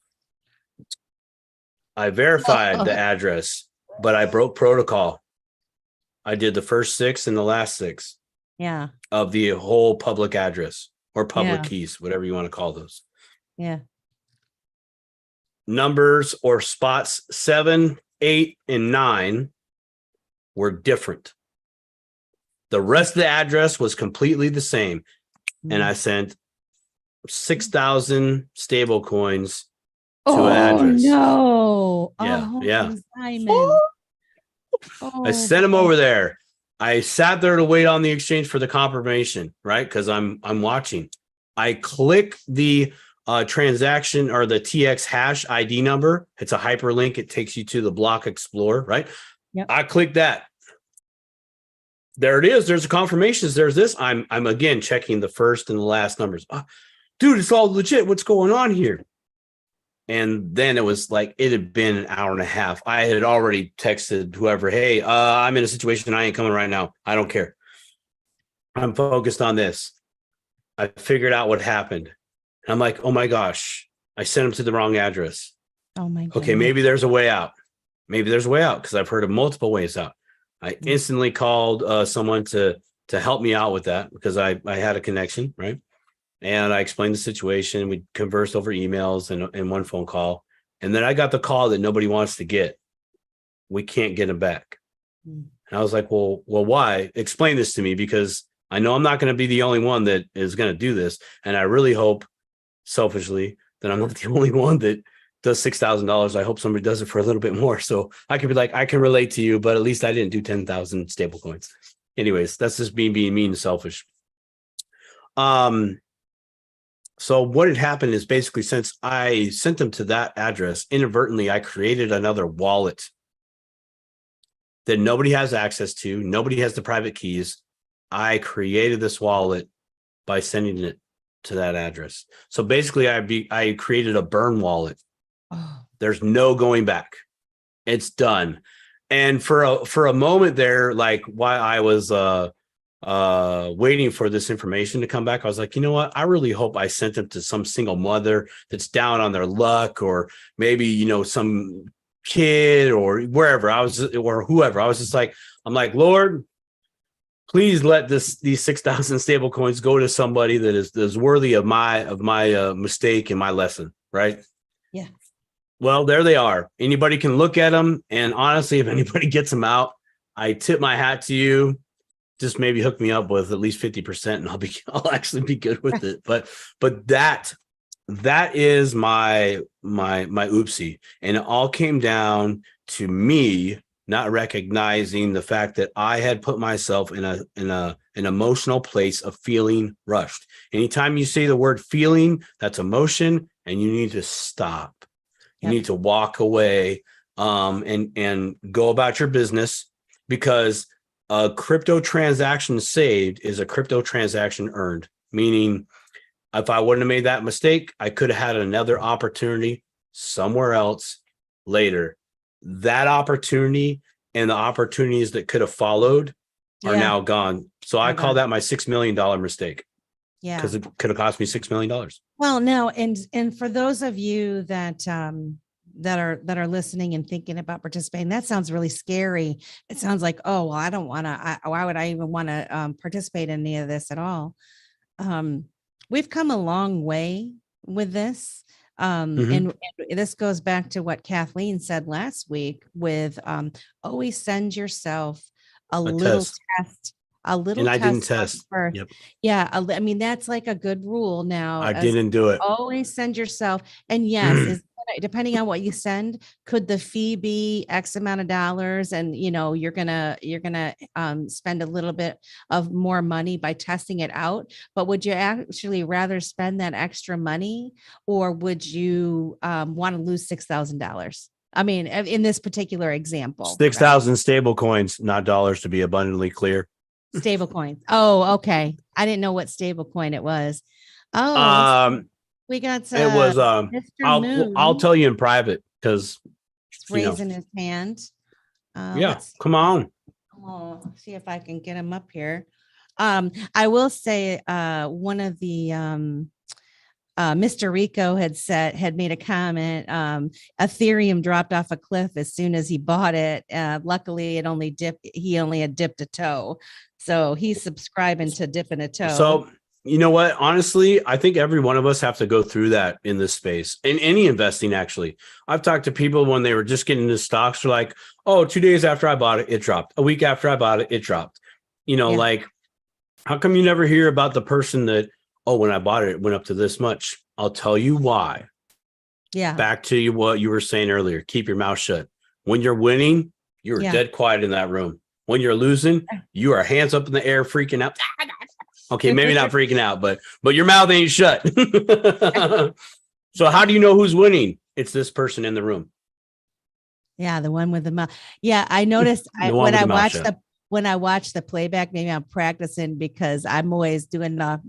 Speaker 2: I verified the address, but I broke protocol. I did the first 6 and the last 6 of the whole public address or public keys, whatever you want to call those.
Speaker 1: Yeah.
Speaker 2: Numbers or spots 7, 8, and 9 were different. The rest of the address was completely the same. And I sent 6,000 stable coins to an address.
Speaker 1: No.
Speaker 2: Yeah.
Speaker 1: Simon.
Speaker 2: I sent them over there. I sat there to wait on the exchange for the confirmation, right? Because I'm watching. I click the transaction or the TX hash ID number. It's a hyperlink. It takes you to the block explorer, right?
Speaker 1: Yep.
Speaker 2: I click that. There it is. There's a confirmation. There's this. I'm again checking the first and the last numbers. Dude, it's all legit. What's going on here? And then it was like it had been an hour and a half. I had already texted whoever, hey, I'm in a situation. I ain't coming right now. I don't care. I'm focused on this. I figured out what happened. I'm like, oh my gosh, I sent them to the wrong address.
Speaker 1: Oh my goodness.
Speaker 2: Okay, maybe there's a way out. Maybe there's a way out because I've heard of multiple ways out. I instantly called someone to help me out with that because I had a connection, right? And I explained the situation. We conversed over emails and one phone call. And then I got the call that nobody wants to get. We can't get them back. And I was like, well, why? Explain this to me, because I know I'm not going to be the only one that is going to do this. And I really hope, selfishly, that I'm not the only one that does $6,000. I hope somebody does it for a little bit more. So I could be like, I can relate to you, but at least I didn't do 10,000 stable coins. Anyways, that's just me being mean and selfish. So what had happened is basically, since I sent them to that address, inadvertently, I created another wallet that nobody has access to. Nobody has the private keys. I created this wallet by sending it to that address. So basically, I created a burn wallet.
Speaker 1: Oh.
Speaker 2: There's no going back. It's done. And for a moment there, like while I was waiting for this information to come back, I was like, you know what? I really hope I sent them to some single mother that's down on their luck, or maybe, you know, some kid or wherever or whoever. I was just like, I'm like, Lord, please let these 6,000 stable coins go to somebody that is worthy of my mistake and my lesson. Right.
Speaker 1: Yeah.
Speaker 2: Well, there they are. Anybody can look at them. And honestly, if anybody gets them out, I tip my hat to you. Just maybe hook me up with at least 50% and I'll actually be good with it. But that is my oopsie. And it all came down to me not recognizing the fact that I had put myself in an emotional place of feeling rushed. Anytime you say the word feeling, that's emotion, and you need to stop. You need to walk away and go about your business, because a crypto transaction saved is a crypto transaction earned, meaning if I wouldn't have made that mistake, I could have had another opportunity somewhere else later. That opportunity and the opportunities that could have followed are now gone. So I call that my $6 million mistake.
Speaker 1: Yeah.
Speaker 2: Because it could have cost me $6 million.
Speaker 1: Well, no, and for those of you that that are listening and thinking about participating, that sounds really scary. It sounds like, oh, well, I don't want to. Why would I even want to participate in any of this at all? We've come a long way with this. And this goes back to what Kathleen said last week with always send yourself a little test. A little
Speaker 2: and I
Speaker 1: test
Speaker 2: didn't test.
Speaker 1: First.
Speaker 2: Yep.
Speaker 1: Yeah. I mean, that's like a good rule now.
Speaker 2: I didn't do it.
Speaker 1: Always send yourself. And yes, depending on what you send, could the fee be X amount of dollars? And, you know, you're going to spend a little bit of more money by testing it out. But would you actually rather spend that extra money, or would you want to lose $6,000? I mean, in this particular example,
Speaker 2: 6,000 stable coins, not dollars, to be abundantly clear.
Speaker 1: Stable coins. Oh, okay. I didn't know what stable coin it was. Oh, we got
Speaker 2: it was
Speaker 1: Mr. Moon.
Speaker 2: I'll tell you in private, because
Speaker 1: raising his hand.
Speaker 2: Come on.
Speaker 1: Oh, see if I can get him up here. I will say one of the Mr. Rico had made a comment. Ethereum dropped off a cliff as soon as he bought it. Luckily, he only had dipped a toe. So he's subscribing to dipping a toe.
Speaker 2: So, you know what? Honestly, I think every one of us have to go through that in this space. In any investing, actually. I've talked to people when they were just getting into stocks. They're like, oh, 2 days after I bought it, it dropped. A week after I bought it, it dropped. You know, like, how come you never hear about the person that, oh, when I bought it, it went up to this much? I'll tell you why.
Speaker 1: Yeah.
Speaker 2: Back to what you were saying earlier. Keep your mouth shut. When you're winning, you're dead quiet in that room. When you're losing, you are hands up in the air, freaking out. Okay, maybe not freaking out, but your mouth ain't shut. So how do you know who's winning? It's this person in the room.
Speaker 1: Yeah, the one with the mouth. Yeah, I noticed when I watch the playback, maybe I'm practicing because I'm always doing the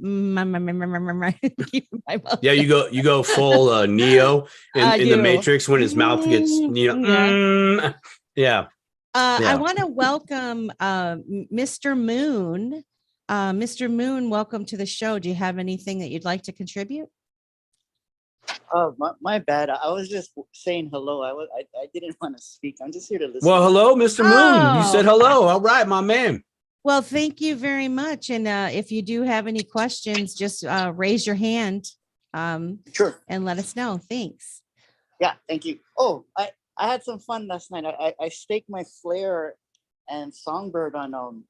Speaker 2: yeah, you go full Neo in the Matrix when his mouth gets yeah.
Speaker 1: I want to welcome Mr. Moon. Mr. Moon, welcome to the show. Do you have anything that you'd like to contribute?
Speaker 4: Oh, my bad. I was just saying hello. I didn't want to speak. I'm just here to listen.
Speaker 2: Well, hello, Mr. Moon. You said
Speaker 1: Oh.
Speaker 2: hello. All right, my man.
Speaker 1: Well, thank you very much. And if you do have any questions, just raise your hand
Speaker 4: Sure.
Speaker 1: and let us know. Thanks.
Speaker 4: Yeah, thank you. Oh, I had some fun last night. I staked my flare and songbird on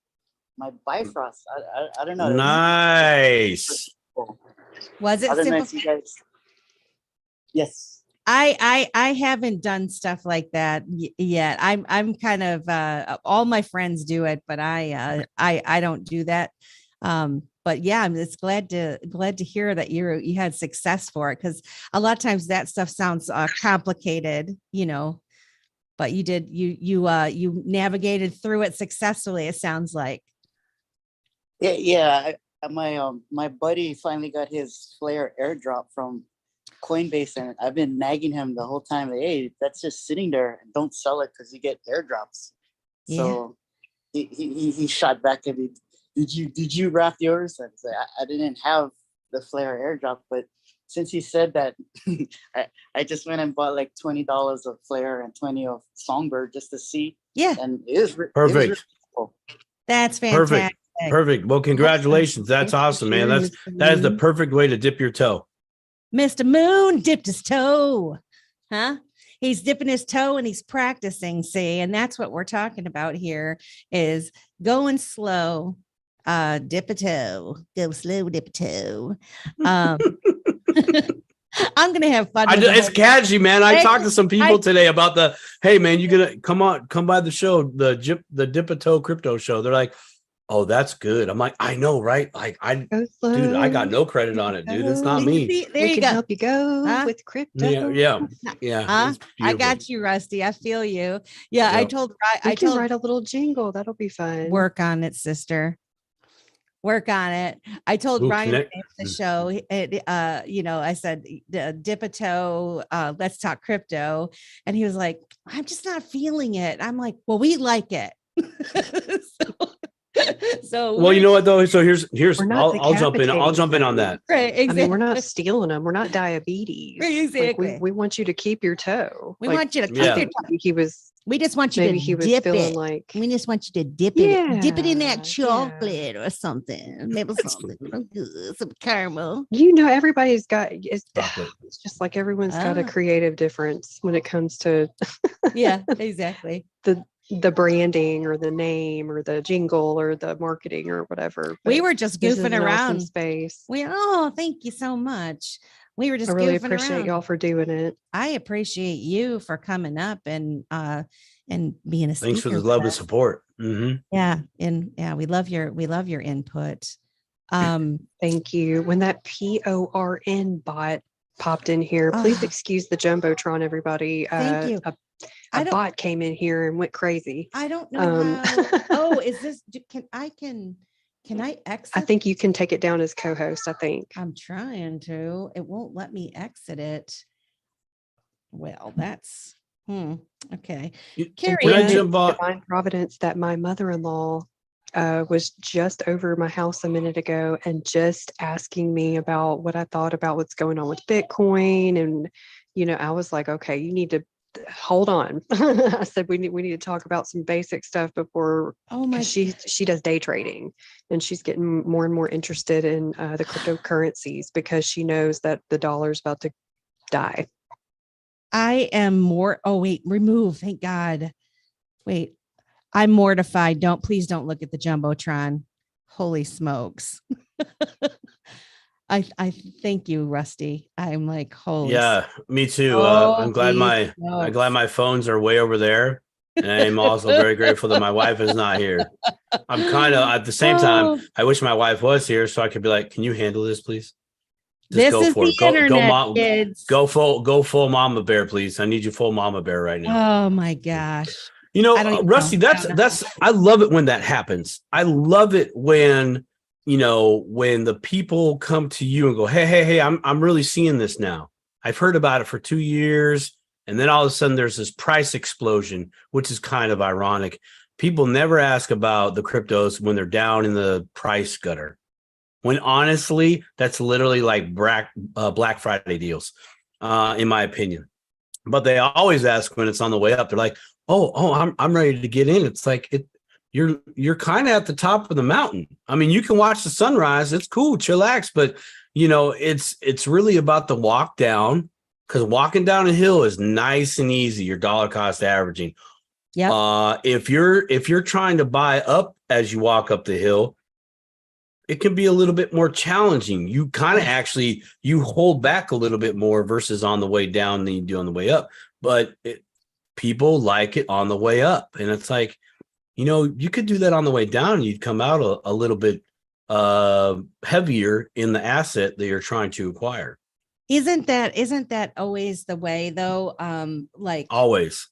Speaker 4: my Bifrost. I don't know.
Speaker 2: Nice.
Speaker 1: Was it
Speaker 4: I don't know
Speaker 1: simple?
Speaker 4: if you guys. Yes.
Speaker 1: I haven't done stuff like that yet. I'm kind of all my friends do it, but I don't do that. But yeah, I'm just glad to hear that you had success for it, because a lot of times that stuff sounds complicated, but you navigated through it successfully. It sounds like.
Speaker 4: Yeah. My buddy finally got his flare airdrop from Coinbase, and I've been nagging him the whole time. Like, hey, that's just sitting there. Don't sell it because you get airdrops.
Speaker 1: Yeah.
Speaker 4: So he shot back at me. Did you wrap yours? And I didn't have the flare airdrop, but since he said that, I just went and bought like $20 of flare and 20 of songbird just to see.
Speaker 1: Yeah.
Speaker 4: And it was
Speaker 2: Perfect.
Speaker 4: really cool.
Speaker 1: That's fantastic.
Speaker 2: Perfect. Well, congratulations. That's awesome, man. That is the perfect way to dip your toe.
Speaker 1: Mr. Moon dipped his toe. Huh? He's dipping his toe and he's practicing, see, and that's what we're talking about here is going slow, dip a toe, go slow, dip a toe. I'm gonna have fun.
Speaker 2: It's catchy, man. I talked to some people today about hey man, you gonna come by the show, the Dip a Toe crypto show. They're like, oh, that's good. I'm like, I know, right? Like, dude, I got no credit on it, dude. It's not me.
Speaker 1: See, there
Speaker 3: We
Speaker 1: you
Speaker 3: can
Speaker 1: go.
Speaker 3: help you go with crypto.
Speaker 2: Yeah.
Speaker 1: I got you, Rusty. I feel you. Yeah,
Speaker 2: Yep.
Speaker 3: I can write a little jingle. That'll be fun.
Speaker 1: Work on it, sister. Work on it. I told Ryan the show. I said, dip a toe. Let's talk crypto, and he was like, "I'm just not feeling it." I'm like, "Well, we like it." So
Speaker 2: well, you know what though? So here's I'll jump in. I'll
Speaker 3: decapitating
Speaker 2: jump in on that.
Speaker 1: right. Exactly.
Speaker 3: I mean, we're not stealing them. We're not diabetes.
Speaker 1: Exactly.
Speaker 3: Like, we want you to keep your toe.
Speaker 1: We
Speaker 3: Like,
Speaker 1: want you to keep
Speaker 2: Yeah.
Speaker 1: your
Speaker 3: we
Speaker 1: just want you
Speaker 3: maybe
Speaker 1: to
Speaker 3: he was
Speaker 1: dip
Speaker 3: feeling
Speaker 1: it.
Speaker 3: like
Speaker 1: We just want you to dip
Speaker 3: Yeah,
Speaker 1: it. Dip it in that
Speaker 3: yeah.
Speaker 1: chocolate or something. Maybe something good, some caramel.
Speaker 3: everybody's got
Speaker 2: Chocolate.
Speaker 3: it's just like everyone's got a
Speaker 1: Ah.
Speaker 3: creative difference when it comes to
Speaker 1: Yeah, exactly.
Speaker 3: the branding or the name or the jingle or the marketing or whatever.
Speaker 1: We
Speaker 3: But
Speaker 1: were just
Speaker 3: this is
Speaker 1: goofing
Speaker 3: an awesome
Speaker 1: around.
Speaker 3: space.
Speaker 1: Thank you so much. We were just
Speaker 3: I really
Speaker 1: goofing
Speaker 3: appreciate
Speaker 1: around.
Speaker 3: y'all for doing it.
Speaker 1: I appreciate you for coming up and being a speaker.
Speaker 2: Thanks for the
Speaker 1: with
Speaker 2: love and
Speaker 1: us.
Speaker 2: support. Mm-hmm.
Speaker 1: Yeah, and yeah, we love your input.
Speaker 3: Thank you. When that PORN bot popped in here, please excuse the Jumbotron, everybody.
Speaker 1: Thank you.
Speaker 3: A bot came in here and went crazy.
Speaker 1: I don't know how. Is this? Can I exit?
Speaker 3: I think you can take it down as co-host. I think.
Speaker 1: I'm trying to. It won't let me exit it. Well, that's okay. Carrie,
Speaker 2: Can I jump on?
Speaker 3: Divine providence that my mother-in-law was just over my house a minute ago and just asking me about what I thought about what's going on with Bitcoin. And, I was like, okay, you need to hold on. I said, we need to talk about some basic stuff before.
Speaker 1: Oh my,
Speaker 3: she does day trading and she's getting more and more interested in the cryptocurrencies because she knows that the dollar's about to die.
Speaker 1: I am more. Oh wait, remove. Thank God. Wait, I'm mortified. Please don't look at the Jumbotron. Holy smokes. I thank you, Rusty. I'm like, holy.
Speaker 2: Yeah, me too.
Speaker 1: Oh,
Speaker 2: I'm glad my phones are way over there. And I'm also very grateful that my wife is not here. I'm kind of at the same time, I wish my wife was here so I could be like, can you handle this, please? Just
Speaker 1: this
Speaker 2: go
Speaker 1: is
Speaker 2: for
Speaker 1: the
Speaker 2: it. Go,
Speaker 1: internet, kids.
Speaker 2: Go full mama bear, please. I need you full mama bear right now.
Speaker 1: Oh my gosh.
Speaker 2: Rusty, that's I love it when that happens. I love it when when the people come to you and go, hey, I'm really seeing this now. I've heard about it for 2 years. And then all of a sudden there's this price explosion, which is kind of ironic. People never ask about the cryptos when they're down in the price gutter. When honestly, that's literally like Black Friday deals. in my opinion. But they always ask when it's on the way up. They're like, I'm ready to get in. It's like you're kind of at the top of the mountain. I mean, you can watch the sunrise. It's cool, chillax, but it's really about the walk down, because walking down a hill is nice and easy. Your dollar cost averaging.
Speaker 1: Yeah.
Speaker 2: If you're trying to buy up as you walk up the hill, it can be a little bit more challenging. You kind of actually you hold back a little bit more versus on the way down than you do on the way up. But people like it on the way up, and it's like, you could do that on the way down, and you'd come out a little bit heavier in the asset that you're trying to acquire.
Speaker 1: Isn't that always the way though? Like
Speaker 2: Always.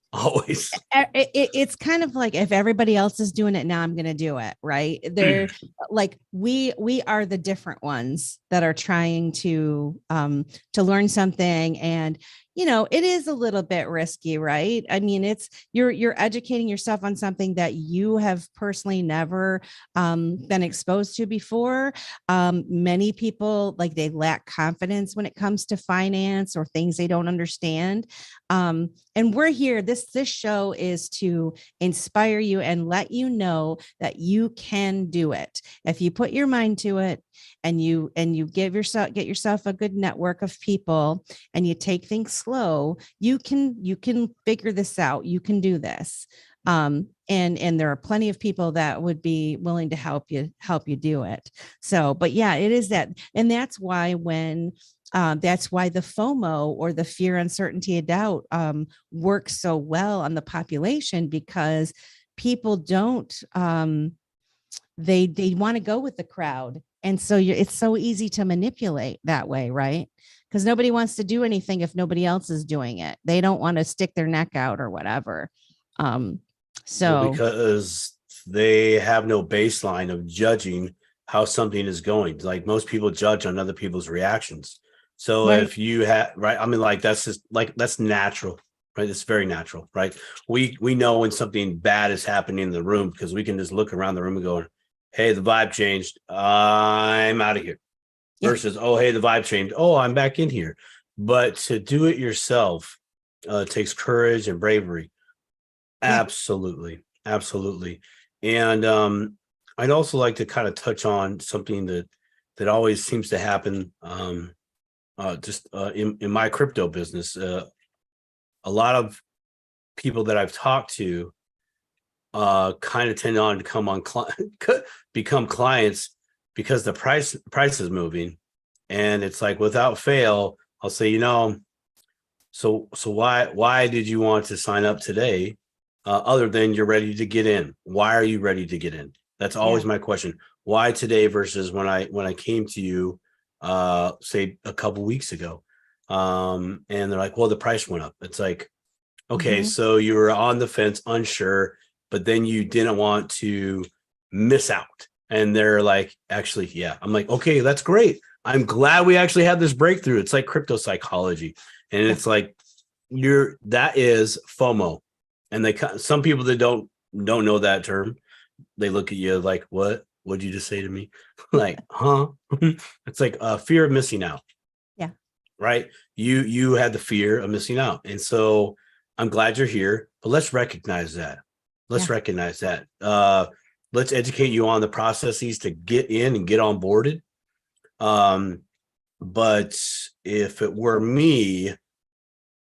Speaker 1: it's kind of like, if everybody else is doing it now, I'm going to do it. Right. They're like, we are the different ones that are trying to learn something. And, it is a little bit risky, right? I mean, you're educating yourself on something that you have personally never been exposed to before. Many people, like, they lack confidence when it comes to finance or things they don't understand. And we're here. This show is to inspire you and let you know that you can do it. If you put your mind to it, and you get yourself a good network of people, and you take things slow, you can figure this out. You can do this. And there are plenty of people that would be willing to help you do it. So, but yeah, it is that. And that's why that's why the FOMO, or the fear, uncertainty, and doubt, works so well on the population, because people don't, they want to go with the crowd. And so it's so easy to manipulate that way, right? Because nobody wants to do anything if nobody else is doing it. They don't want to stick their neck out or whatever.
Speaker 2: Because they have no baseline of judging how something is going. Like, most people judge on other people's reactions. So
Speaker 1: right.
Speaker 2: If you have, right, I mean, like, that's just like, that's natural, right? It's very natural, right? We know when something bad is happening in the room, because we can just look around the room and go, hey, the vibe changed, I'm out of here. Versus, oh, hey, the vibe changed, oh, I'm back in here. But to do it yourself takes courage and bravery. Absolutely. And I'd also like to kind of touch on something that always seems to happen in my crypto business. A lot of people that I've talked to kind of tend on to become clients, because the price is moving. And it's like, without fail, I'll say, so why did you want to sign up today, other than you're ready to get in? Why are you ready to get in? That's always my question. Why today versus when I came to you say a couple weeks ago? And they're like, well, the price went up. It's like, okay, so you were on the fence, unsure, but then you didn't want to miss out. And they're like, actually, yeah. I'm like, okay, that's great. I'm glad we actually had this breakthrough. It's like crypto psychology. And it's like, that is FOMO. And some people that don't know that term, they look at you like, what'd you just say to me? Like, huh? It's like fear of missing out.
Speaker 1: Yeah.
Speaker 2: Right. You had the fear of missing out. And so I'm glad you're here, but let's recognize that. Let's educate you on the processes to get in and get onboarded. But if it were me,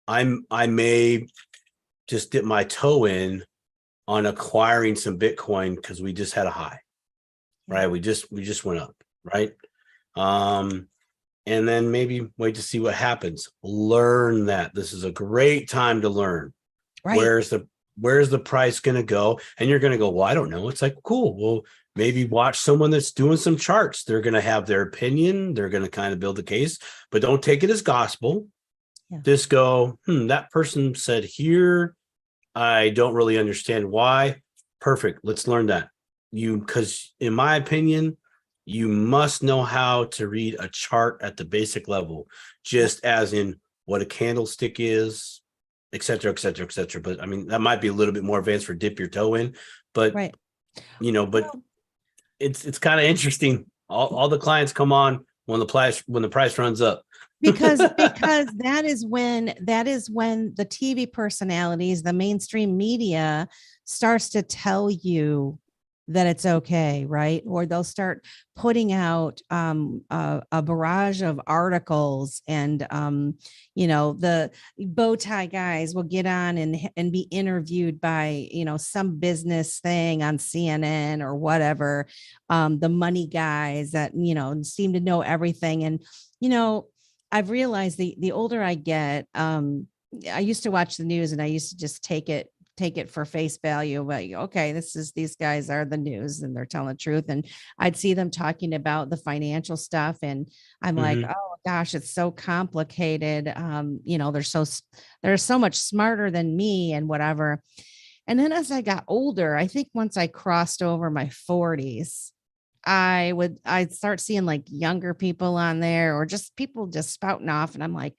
Speaker 2: I may just dip my toe in on acquiring some Bitcoin, because we just had a high, right? We just went up, right? And then maybe wait to see what happens. Learn that this is a great time to learn. Right. Where's the price going to go? And you're going to go, well, I don't know. It's like, cool. Well, maybe watch someone that's doing some charts. They're going to have their opinion. They're going to kind of build a case, but don't take it as gospel. Yeah. Just go, that person said here, I don't really understand why. Perfect. Let's learn that. Because in my opinion, you must know how to read a chart at the basic level, just as in what a candlestick is, et cetera, et cetera, et cetera. But I mean, that might be a little bit more advanced for dip your toe in, but
Speaker 1: right.
Speaker 2: It's kind of interesting. All the clients come on when the price runs up.
Speaker 1: because that is when the TV personalities, the mainstream media starts to tell you that it's okay, right? Or they'll start putting out a barrage of articles, and the bow tie guys will get on and be interviewed by some business thing on CNN or whatever. The money guys that seem to know everything, and I've realized the older I get, I used to watch the news and I used to just take it for face value. Like, okay, these guys are the news and they're telling the truth. And I'd see them talking about the financial stuff, and I'm like, oh gosh, it's so complicated. They're so much smarter than me and whatever. And then as I got older, I think once I crossed over my 40s, I'd start seeing like younger people on there, or just people just spouting off, and I'm like,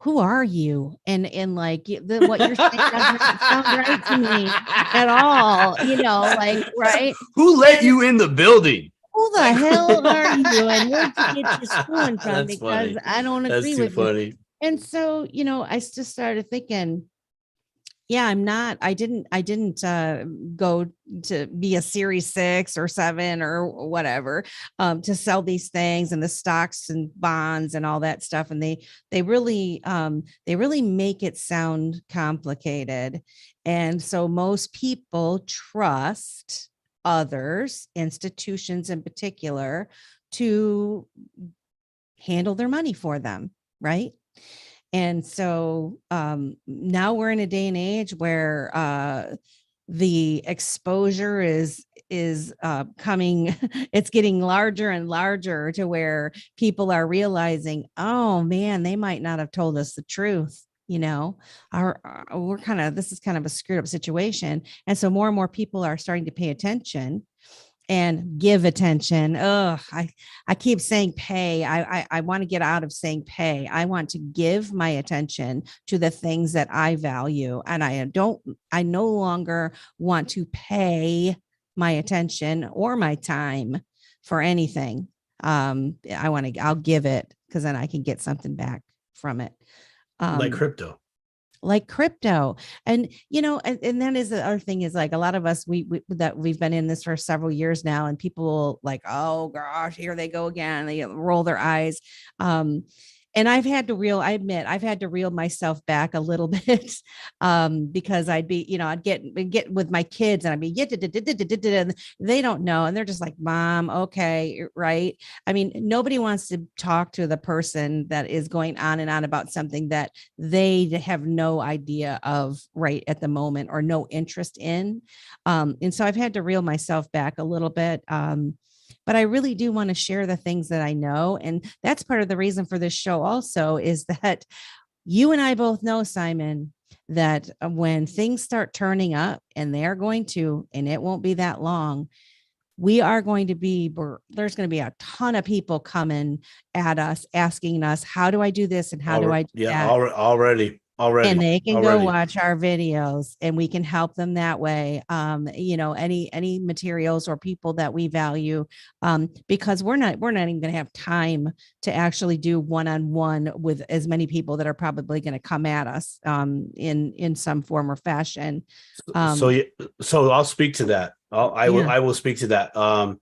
Speaker 1: who are you? And like what you're saying doesn't sound right to me at all, like, right?
Speaker 2: Who let you in the building?
Speaker 1: Who the hell are you? And where'd you get your schooling from?
Speaker 2: That's
Speaker 1: Because
Speaker 2: funny.
Speaker 1: I don't agree
Speaker 2: That's too
Speaker 1: with
Speaker 2: funny.
Speaker 1: you. And so, I just started thinking, yeah, I didn't go to be a series 6 or 7 or whatever, to sell these things and the stocks and bonds and all that stuff. And they really make it sound complicated. And so most people trust others, institutions in particular, to handle their money for them, right? And so now we're in a day and age where the exposure is coming, it's getting larger and larger, to where people are realizing, oh man, they might not have told us the truth. This is kind of a screwed up situation. And so more and more people are starting to pay attention and give attention. I keep saying pay. I want to get out of saying pay. I want to give my attention to the things that I value. And I no longer want to pay my attention or my time for anything. I'll give it, because then I can get something back from it.
Speaker 2: Like crypto.
Speaker 1: And and that is the other thing, is like a lot of us, we've been in this for several years now, and people like, oh gosh, here they go again. They roll their eyes. And I've had to reel myself back a little bit, because I'd be, I'd get with my kids and I'd be, and they don't know. And they're just like, Mom, okay, right. I mean, nobody wants to talk to the person that is going on and on about something that they have no idea of right at the moment, or no interest in. And so I've had to reel myself back a little bit. But I really do want to share the things that I know. And that's part of the reason for this show also, is that you and I both know, Simon, that when things start turning up, and they are going to, and it won't be that long, there's going to be a ton of people coming at us, asking us, how do I do this? And how do I do that?
Speaker 2: Already.
Speaker 1: And they can go watch our videos, and we can help them that way. Any materials or people that we value, because we're not even going to have time to actually do one-on-one with as many people that are probably going to come at us in some form or fashion.
Speaker 2: So I'll speak to that. I will speak to that. What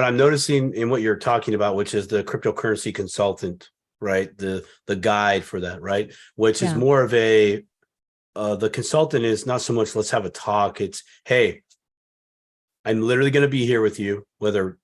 Speaker 2: I'm noticing in what you're talking about, which is the cryptocurrency consultant, right? The guide for that, right? Which is more of the consultant is not so much, let's have a talk. It's, hey, I'm literally going to be here with you, whether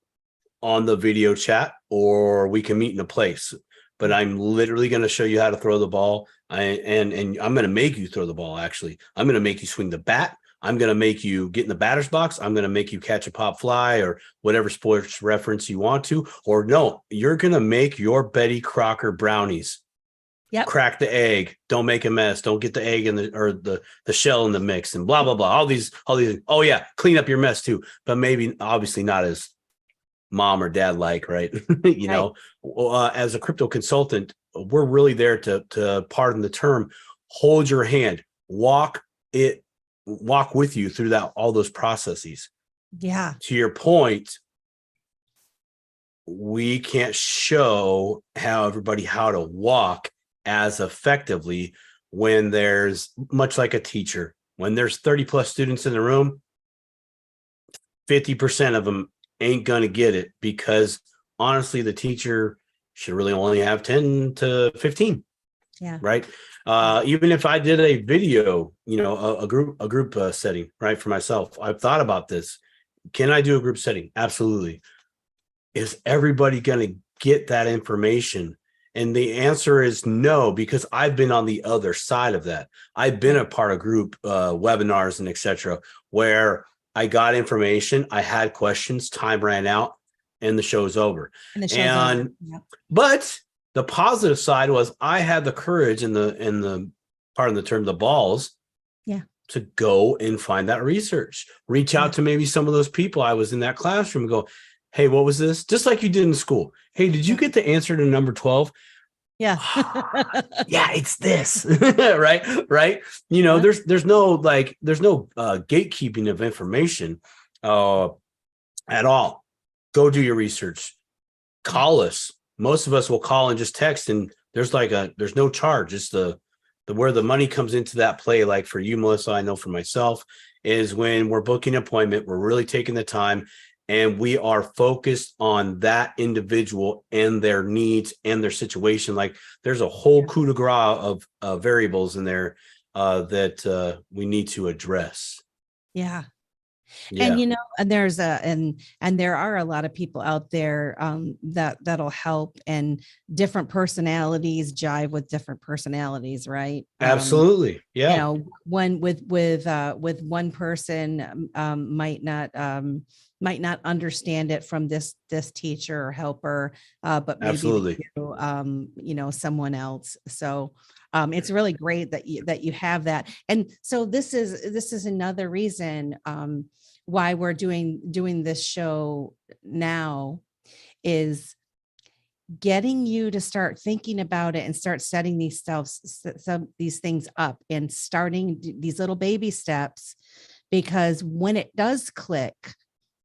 Speaker 2: on the video chat or we can meet in a place, but I'm literally going to show you how to throw the ball. And I'm going to make you throw the ball. Actually, I'm going to make you swing the bat. I'm going to make you get in the batter's box. I'm going to make you catch a pop fly or whatever sports reference you want to. Or no, you're going to make your Betty Crocker brownies. Yep. Crack the egg. Don't make a mess. Don't get the egg in the shell in the mix and blah, blah, blah. All these. Oh yeah. Clean up your mess too. But maybe obviously not as mom or dad like, right? As a crypto consultant, we're really there to pardon the term, hold your hand, walk with you through all those processes.
Speaker 1: Yeah.
Speaker 2: To your point, we can't show how to walk as effectively when there's, much like a teacher, when there's 30 plus students in the room, 50% of them ain't going to get it, because honestly, the teacher should really only have 10 to 15.
Speaker 1: Yeah.
Speaker 2: Right. Even if I did a video, a group setting, right, for myself, I've thought about this. Can I do a group setting? Absolutely. Is everybody going to get that information? And the answer is no, because I've been on the other side of that. I've been a part of group webinars and etc., where I got information, I had questions, time ran out, and the show's over.
Speaker 1: And yep.
Speaker 2: But the positive side was I had the courage and the part of the term, the balls, to go and find that research, reach out to maybe some of those people I was in that classroom and go, hey, what was this? Just like you did in school. Hey, did you get the answer to number 12?
Speaker 1: Yeah.
Speaker 2: Yeah, it's this. Right. There's no gatekeeping of information at all. Go do your research. Call us. Most of us will call and just text, and there's no charge. It's the where the money comes into that play. Like for you, Melissa, I know for myself, is when we're booking an appointment, we're really taking the time and we are focused on that individual and their needs and their situation. Like there's a whole coup de grace of variables in there that we need to address.
Speaker 1: Yeah.
Speaker 2: Yeah.
Speaker 1: And there are a lot of people out there that'll help, and different personalities jive with different personalities, right?
Speaker 2: Absolutely. Yeah.
Speaker 1: One with one person might not understand it from this teacher or helper, but maybe
Speaker 2: Absolutely.
Speaker 1: someone else. So it's really great that you have that. And so this is another reason why we're doing this show now, is getting you to start thinking about it and start setting these things up and starting these little baby steps, because when it does click,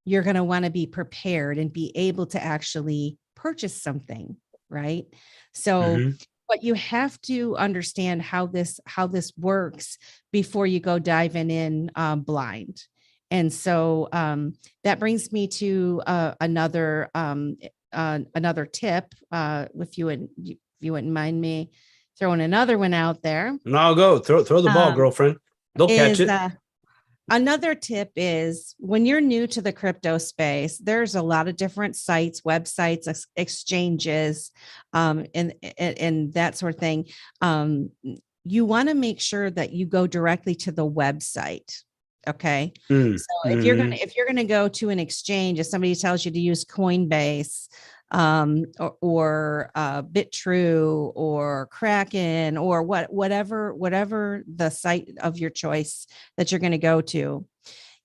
Speaker 1: you're going to want to be prepared and be able to actually purchase something, right? So, but you have to understand how this works before you go diving in blind. And so that brings me to another tip. If you wouldn't mind me throwing another one out there.
Speaker 2: No, go throw the ball, girlfriend. They'll catch it.
Speaker 1: Another tip is, when you're new to the crypto space, there's a lot of different sites, websites, exchanges, and that sort of thing. You want to make sure that you go directly to the website. Okay. So if you're gonna go to an exchange, if somebody tells you to use Coinbase, or BitTrue or Kraken or whatever the site of your choice that you're going to go to,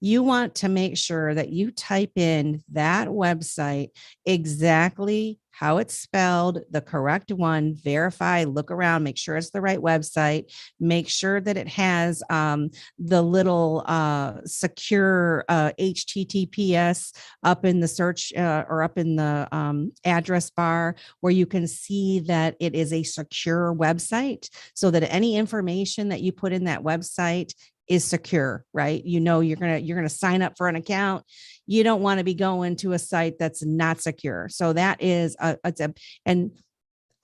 Speaker 1: you want to make sure that you type in that website exactly how it's spelled, the correct one, verify, look around, make sure it's the right website, make sure that it has the little secure HTTPS up in the search or up in the address bar, where you can see that it is a secure website, so that any information that you put in that website is secure, right? You're gonna sign up for an account. You don't want to be going to a site that's not secure. So that is and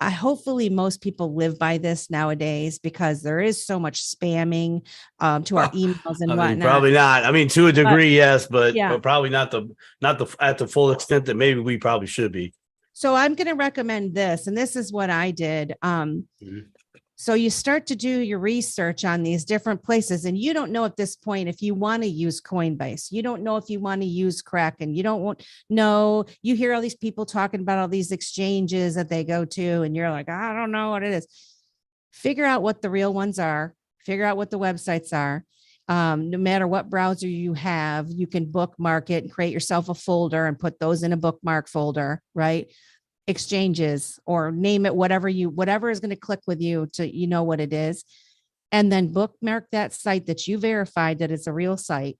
Speaker 1: hopefully most people live by this nowadays, because there is so much spamming to our emails and whatnot.
Speaker 2: Probably not. I mean, to a degree, yes, but probably not at the full extent that maybe we probably should be.
Speaker 1: So I'm going to recommend this, and this is what I did. So you start to do your research on these different places, and you don't know at this point if you want to use Coinbase. You don't know if you want to use Kraken. You don't know. You hear all these people talking about all these exchanges that they go to, and you're like, I don't know what it is. Figure out what the real ones are. Figure out what the websites are. No matter what browser you have, you can bookmark it and create yourself a folder and put those in a bookmark folder, right? Exchanges, or name it whatever is going to click with you to what it is, and then bookmark that site that you verified that it's a real site.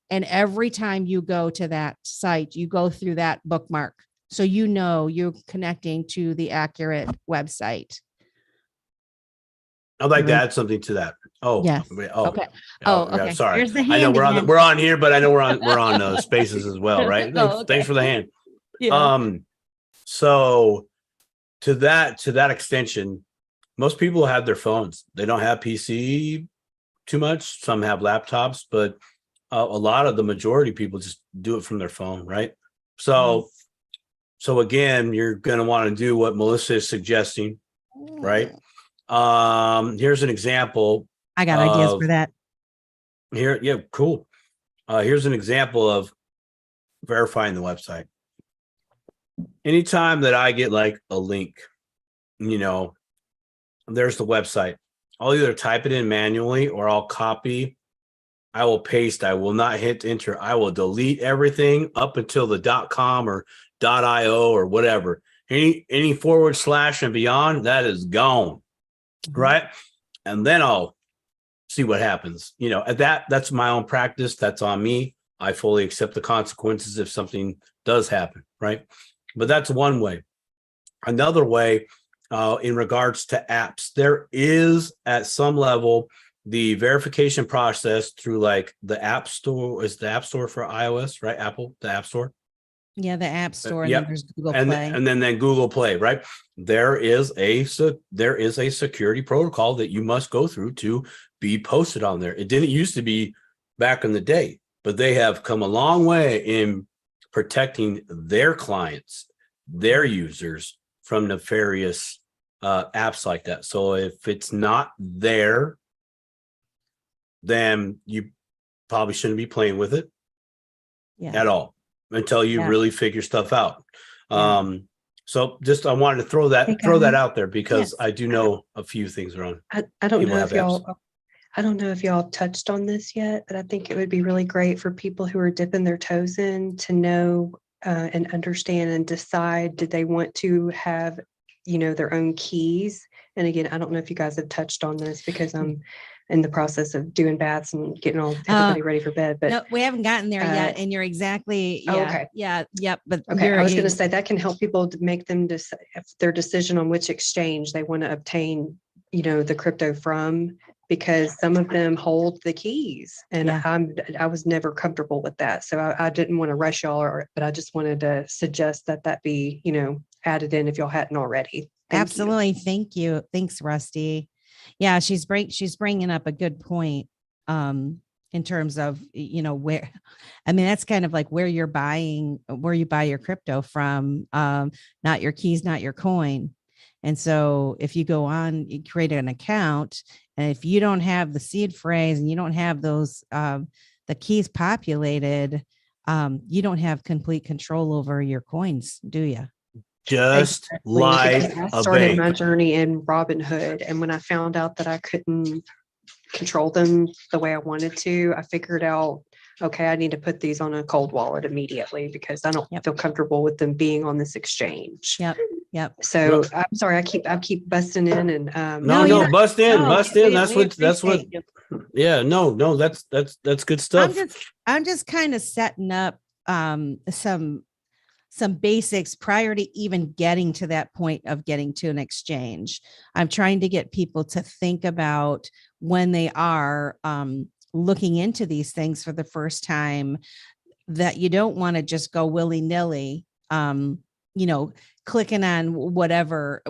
Speaker 1: And every time you go to that site, you go through that bookmark So you know you're connecting to the accurate website.
Speaker 2: I'd like to add something to that. Oh,
Speaker 1: Yes.
Speaker 2: oh,
Speaker 1: Okay.
Speaker 2: oh,
Speaker 1: Oh,
Speaker 2: yeah,
Speaker 1: okay.
Speaker 2: sorry.
Speaker 1: There's the
Speaker 2: I know
Speaker 1: hand again.
Speaker 2: we're on here, but I know we're on spaces as well, right? Thanks,
Speaker 1: Oh, okay.
Speaker 2: thanks for the hand.
Speaker 1: Yeah.
Speaker 2: So to that extension, most people have their phones. They don't have PC too much. Some have laptops, but a lot of the majority of people just do it from their phone, right? So again, you're going to want to do what Melissa is suggesting, right? Here's an example.
Speaker 1: I got ideas for that.
Speaker 2: Here, yeah, cool. Here's an example of verifying the website. Anytime that I get like a link, there's the website. I'll either type it in manually or I'll copy. I will paste. I will not hit enter. I will delete everything up until the .com or .io or whatever. Any / and beyond, that is gone. Right. And then I'll see what happens. That's my own practice. That's on me. I fully accept the consequences if something does happen. Right. But that's one way. Another way, in regards to apps, there is at some level the verification process through like the App Store. Is the App Store for iOS, right? Apple, the App Store.
Speaker 1: Yeah, the App Store, and
Speaker 2: Yep.
Speaker 1: then there's Google Play.
Speaker 2: And then Google Play, right? There is a security protocol that you must go through to be posted on there. It didn't used to be back in the day, but they have come a long way in protecting their clients, their users from nefarious apps like that. So if it's not there, then you probably shouldn't be playing with it at all until you really figure stuff out. So just I wanted to throw that out there because I do know a few things around.
Speaker 3: I don't know if y'all touched on this yet, but I think it would be really great for people who are dipping their toes in to know and understand and decide, do they want to have, their own keys? And again, I don't know if you guys have touched on this because I'm in the process of doing baths and getting everybody ready for bed. But
Speaker 1: no, we haven't gotten there yet. And you're exactly. Yeah.
Speaker 3: Okay.
Speaker 1: Yeah. Yep. But
Speaker 3: okay, I was going to say that can help people to make them their decision on which exchange they want to obtain, the crypto from, because some of them hold the keys, and I was never comfortable with that. So I didn't want to rush y'all, but I just wanted to suggest that be, added in if y'all hadn't already.
Speaker 1: Absolutely. Thank you. Thanks, Rusty. Yeah, she's bringing up a good point in terms of, where, that's kind of like where you buy your crypto from, not your keys, not your coin. And so if you go on, you create an account, and if you don't have the seed phrase and you don't have those, the keys populated, you don't have complete control over your coins, do you?
Speaker 2: Just like
Speaker 3: I started my journey in Robinhood, and when I found out that I couldn't control them the way I wanted to, I figured out, okay, I need to put these on a cold wallet immediately because I don't feel comfortable with them being on this exchange.
Speaker 1: Yep.
Speaker 3: So I'm sorry, I keep busting in and
Speaker 2: bust in. That's what. Yeah, no, that's good stuff.
Speaker 1: I'm just kind of setting up some basics prior to even getting to that point of getting to an exchange. I'm trying to get people to think about when they are looking into these things for the first time, that you don't want to just go willy-nilly, clicking on whatever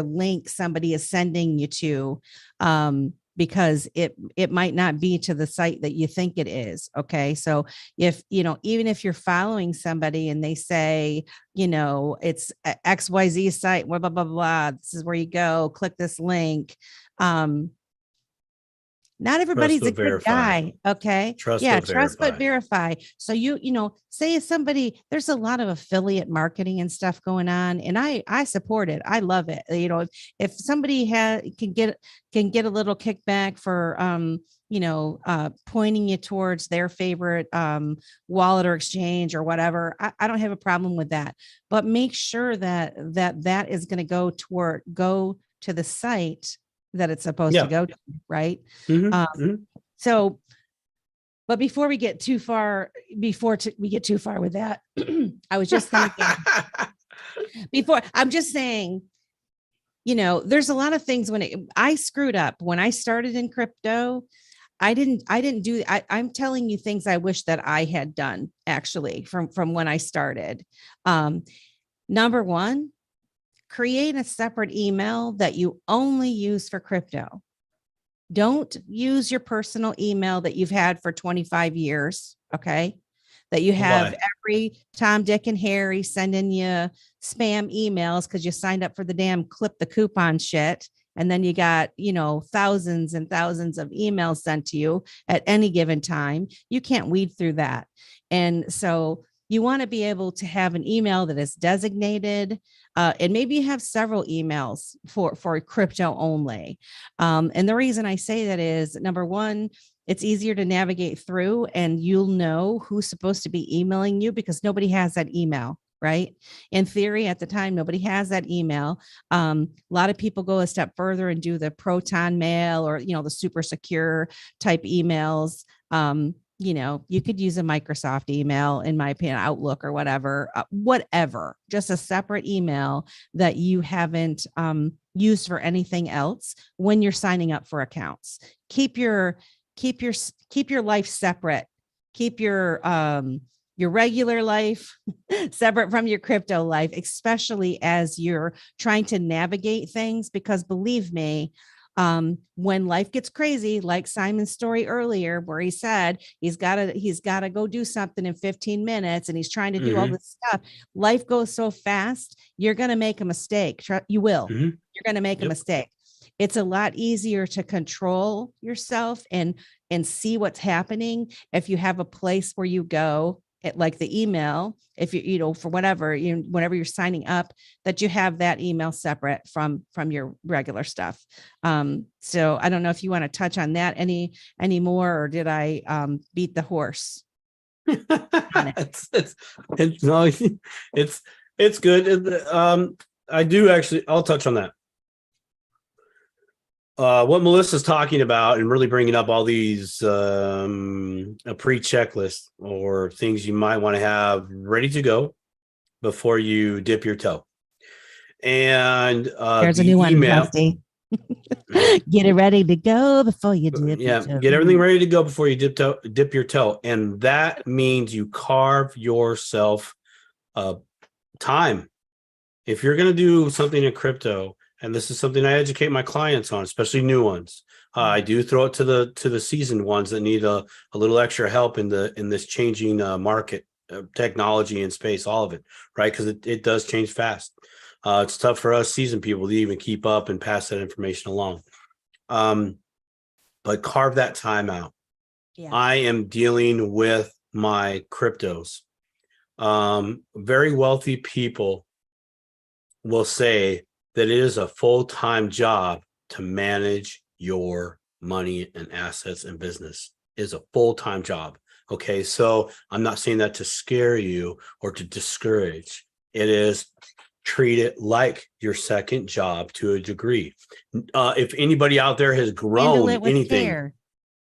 Speaker 1: link somebody is sending you to, because it might not be to the site that you think it is. Okay. So if, even if you're following somebody and they say, it's XYZ site, blah, blah, blah, blah, this is where you go, click this link. Not everybody's a good guy. Okay. Trust but verify. So say if somebody, there's a lot of affiliate marketing and stuff going on, and I support it. I love it. If somebody can get a little kickback for pointing you towards their favorite wallet or exchange or whatever, I don't have a problem with that. But make sure that is going to go to the site that it's supposed to go to, right? So, but before we get too far with that, I was just thinking, Before, I'm just saying, there's a lot of things I screwed up when I started in crypto. I'm telling you things I wish that I had done actually from when I started. Number one, create a separate email that you only use for crypto. Don't use your personal email that you've had for 25 years. Okay. That you have every Tom, Dick, and Harry sending you spam emails because you signed up for the damn clip the coupon shit. And then you got, thousands and thousands of emails sent to you at any given time. You can't weed through that. And so you want to be able to have an email that is designated, and maybe you have several emails for crypto only. And the reason I say that is, number one, it's easier to navigate through, and you'll know who's supposed to be emailing you because nobody has that email, right? In theory, at the time, nobody has that email. A lot of people go a step further and do the Proton Mail or, the super secure type emails. You could use a Microsoft email, in my opinion, Outlook or whatever, just a separate email that you haven't used for anything else when you're signing up for accounts. Keep your life separate. Keep your regular life separate from your crypto life, especially as you're trying to navigate things, because believe me, when life gets crazy, like Simon's story earlier, where he said he's got to go do something in 15 minutes and he's trying to do all this stuff. Life goes so fast. You're going to make a mistake. You will. You're going to make a mistake. It's a lot easier to control yourself and see what's happening if you have a place where you go, like the email, if for whatever, whenever you're signing up, that you have that email separate from your regular stuff. So I don't know if you want to touch on that any more, or did I beat the horse?
Speaker 2: It's good. I do actually, I'll touch on that. What Melissa's talking about and really bringing up all these a pre-checklist or things you might want to have ready to go before you dip your toe. And
Speaker 1: there's a new one, Rusty. Get it ready to go before you dip your toe.
Speaker 2: Get everything ready to go before you dip your toe. And that means you carve yourself time. If you're going to do something in crypto, and this is something I educate my clients on, especially new ones. I do throw it to the seasoned ones that need a little extra help in this changing market, technology and space, all of it, right? Because it does change fast. It's tough for us seasoned people to even keep up and pass that information along. But carve that time out. Yeah. I am dealing with my cryptos. Very wealthy people will say that it is a full-time job to manage your money and assets and business. It is a full-time job. Okay, so I'm not saying that to scare you or to discourage. It is, treat it like your second job to a degree. If anybody out there has grown anything,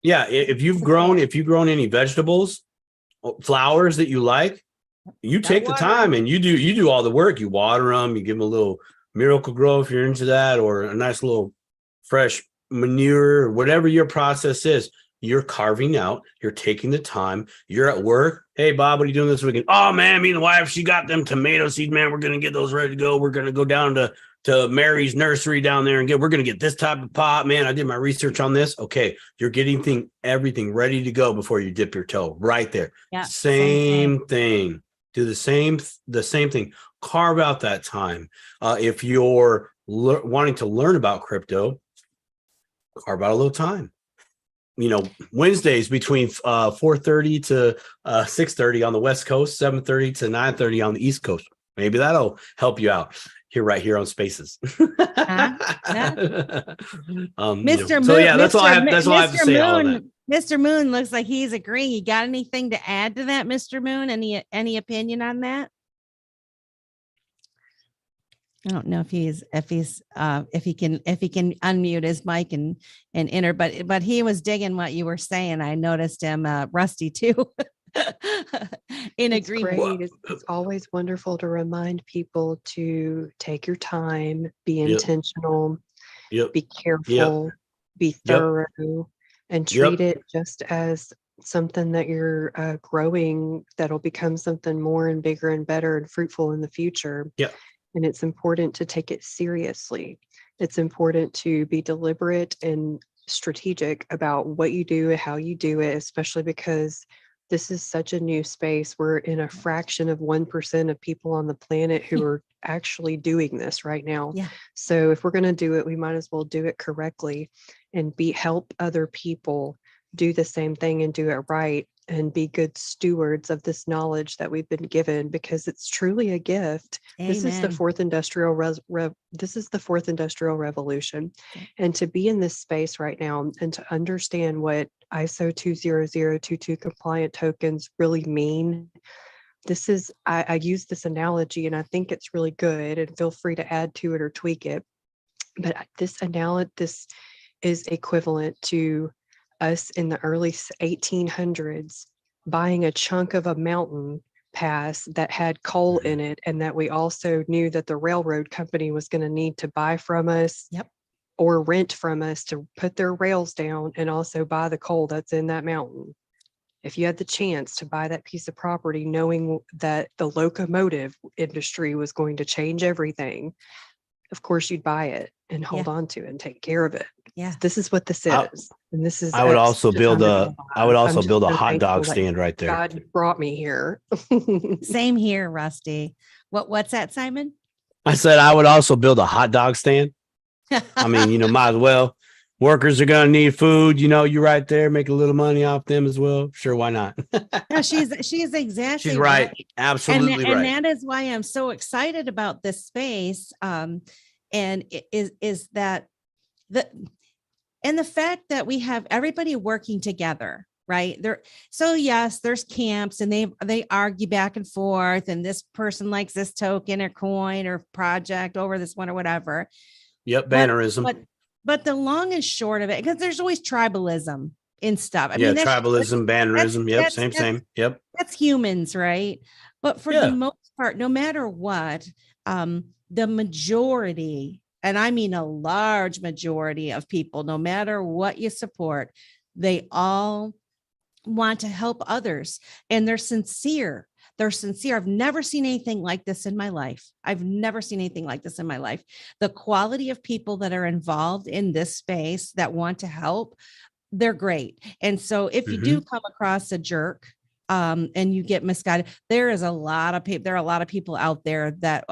Speaker 2: if you've grown any vegetables, flowers that you like, you take the time and you do all the work. You water them, you give them a little Miracle Grow if you're into that, or a nice little fresh manure, whatever your process is. You're carving out, you're taking the time, you're at work. Hey, Bob, what are you doing this weekend? Oh, man, me and the wife, she got them tomato seeds, man. We're going to get those ready to go. We're going to go down to Mary's nursery down there and we're going to get this type of pot, man. I did my research on this. Okay, you're getting everything ready to go before you dip your toe right there. Yeah, same thing. Do the same thing. Carve out that time. If you're wanting to learn about crypto, carve out a little time. Wednesdays between 4:30 to 6:30 on the West Coast, 7:30 to 9:30 on the East Coast. Maybe that'll help you out right here on Spaces.
Speaker 1: Mr. Moon.
Speaker 2: So yeah, that's all I have to say. All of that.
Speaker 1: Mr. Moon looks like he's agreeing. You got anything to add to that, Mr. Moon? Any opinion on that? I don't know if he can unmute his mic and enter, but he was digging what you were saying. I noticed him, Rusty too. in
Speaker 3: It's
Speaker 1: agreement.
Speaker 3: great. It's always wonderful to remind people to take your time, be
Speaker 2: Yep.
Speaker 3: intentional,
Speaker 2: Yep.
Speaker 3: be careful, be
Speaker 2: Yep.
Speaker 3: thorough, and
Speaker 2: Yep.
Speaker 3: treat it just as something that you're growing that'll become something more and bigger and better and fruitful in the future.
Speaker 2: Yep.
Speaker 3: And it's important to take it seriously. It's important to be deliberate and strategic about what you do and how you do it, especially because this is such a new space. We're in a fraction of 1% of people on the planet who are actually doing this right now.
Speaker 1: Yeah.
Speaker 3: So if we're going to do it, we might as well do it correctly and help other people do the same thing and do it right and be good stewards of this knowledge that we've been given, because it's truly a gift. This is the
Speaker 1: Amen.
Speaker 3: fourth industrial revolution.
Speaker 1: Okay.
Speaker 3: And to be in this space right now and to understand what ISO 20022 compliant tokens really mean. This is, I use this analogy and I think it's really good, and feel free to add to it or tweak it. But this is equivalent to us in the early 1800s buying a chunk of a mountain pass that had coal in it, and that we also knew that the railroad company was going to need to buy from us.
Speaker 1: Yep.
Speaker 3: Or rent from us to put their rails down and also buy the coal that's in that mountain. If you had the chance to buy that piece of property, knowing that the locomotive industry was going to change everything, of course you'd buy it and hold on to it and take care of it.
Speaker 1: Yeah.
Speaker 3: This is what this is. And this is
Speaker 2: I would
Speaker 3: us
Speaker 2: also
Speaker 3: just
Speaker 2: build
Speaker 3: under
Speaker 2: a
Speaker 3: the
Speaker 2: I would
Speaker 3: I'm
Speaker 2: also
Speaker 3: just
Speaker 2: build a
Speaker 3: so
Speaker 2: hot
Speaker 3: thankful
Speaker 2: dog
Speaker 3: that
Speaker 2: stand right there.
Speaker 3: God brought me here.
Speaker 1: Same here, Rusty. What's that, Simon?
Speaker 2: I said I would also build a hot dog stand. I mean, might as well. Workers are going to need food. You right there, make a little money off them as well. Sure, why not?
Speaker 1: No, she's exactly
Speaker 2: She's right. Absolutely right.
Speaker 1: And that is why I'm so excited about this space. And it is that the fact that we have everybody working together, right? So yes, there's camps and they argue back and forth, and this person likes this token or coin or project over this one or whatever.
Speaker 2: Yep, bannerism.
Speaker 1: But the long and short of it, because there's always tribalism in stuff. I mean,
Speaker 2: tribalism, bannerism. Yep, same. Yep.
Speaker 1: That's humans, right? But for the most part, no matter what, the majority, and I mean a large majority of people, no matter what you support, they all want to help others, and they're sincere. I've never seen anything like this in my life. The quality of people that are involved in this space that want to help, they're great. And so if you do come across a jerk, and you get misguided, there are a lot of people out there that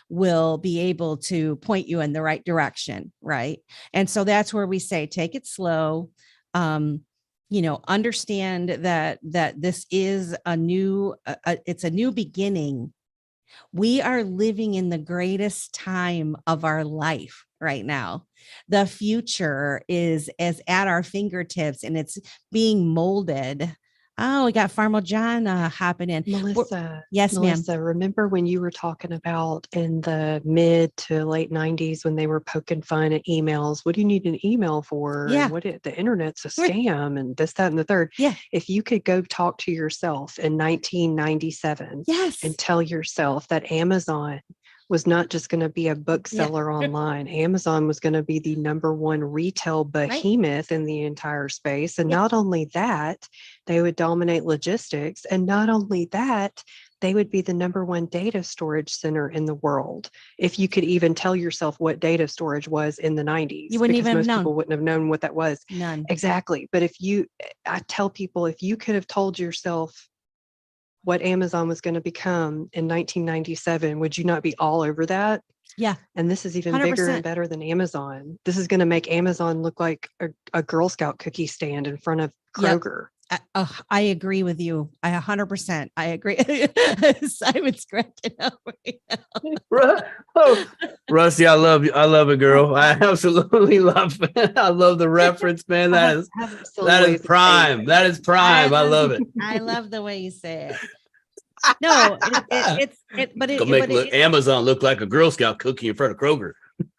Speaker 1: will be able to point you in the right direction, right? And so that's where we say, take it slow. Understand that this is it's a new beginning. We are living in the greatest time of our life right now. The future is at our fingertips, and it's being molded. Oh, we got Farmer John hopping in.
Speaker 3: Melissa.
Speaker 1: Yes,
Speaker 3: Melissa,
Speaker 1: ma'am.
Speaker 3: remember when you were talking about in the mid to late 90s when they were poking fun at emails? What do you need an email for?
Speaker 1: Yeah.
Speaker 3: And the internet's a scam and this, that, and the third.
Speaker 1: Yeah.
Speaker 3: If you could go talk to yourself in 1997
Speaker 1: Yes.
Speaker 3: and tell yourself that Amazon was not just going to be a bookseller online. Amazon was going to be the number one retail behemoth in the entire space. And not only that, they would dominate logistics. And not only that, they would be the number one data storage center in the world. If you could even tell yourself what data storage was in the 90s,
Speaker 1: you wouldn't even have
Speaker 3: most
Speaker 1: known.
Speaker 3: people wouldn't have known what that was.
Speaker 1: None.
Speaker 3: Exactly. But I tell people, if you could have told yourself what Amazon was going to become in 1997, would you not be all over that?
Speaker 1: Yeah.
Speaker 3: And this is even
Speaker 1: 100%.
Speaker 3: bigger and better than Amazon. This is going to make Amazon look like a Girl Scout cookie stand in front of Kroger.
Speaker 1: Yep. I agree with you. 100%. I agree. Simon's scratching up right now.
Speaker 2: Oh, Rusty, I love you. I love it, girl. I absolutely love it. I love the reference, man. That is prime. That is prime. I love it.
Speaker 1: I love the way you say it. No,
Speaker 2: Amazon look like a Girl Scout cookie in front of Kroger.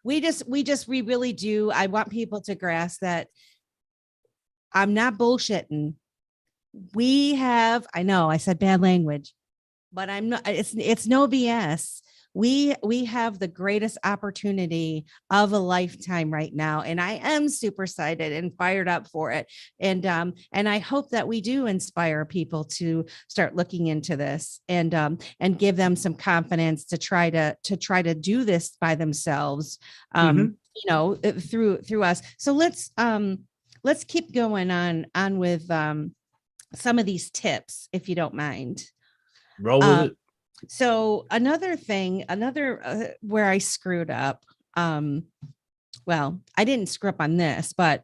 Speaker 1: We really do. I want people to grasp that I'm not bullshitting. we have, I know I said bad language, but I'm not, it's no BS. We have the greatest opportunity of a lifetime right now, and I am super excited and fired up for it. And I hope that we do inspire people to start looking into this, and give them some confidence to try to do this by themselves.
Speaker 2: Mhm.
Speaker 1: Through us. So let's keep going on with some of these tips, if you don't mind.
Speaker 2: Roll with it.
Speaker 1: So another thing, where I screwed up, well, I didn't screw up on this, but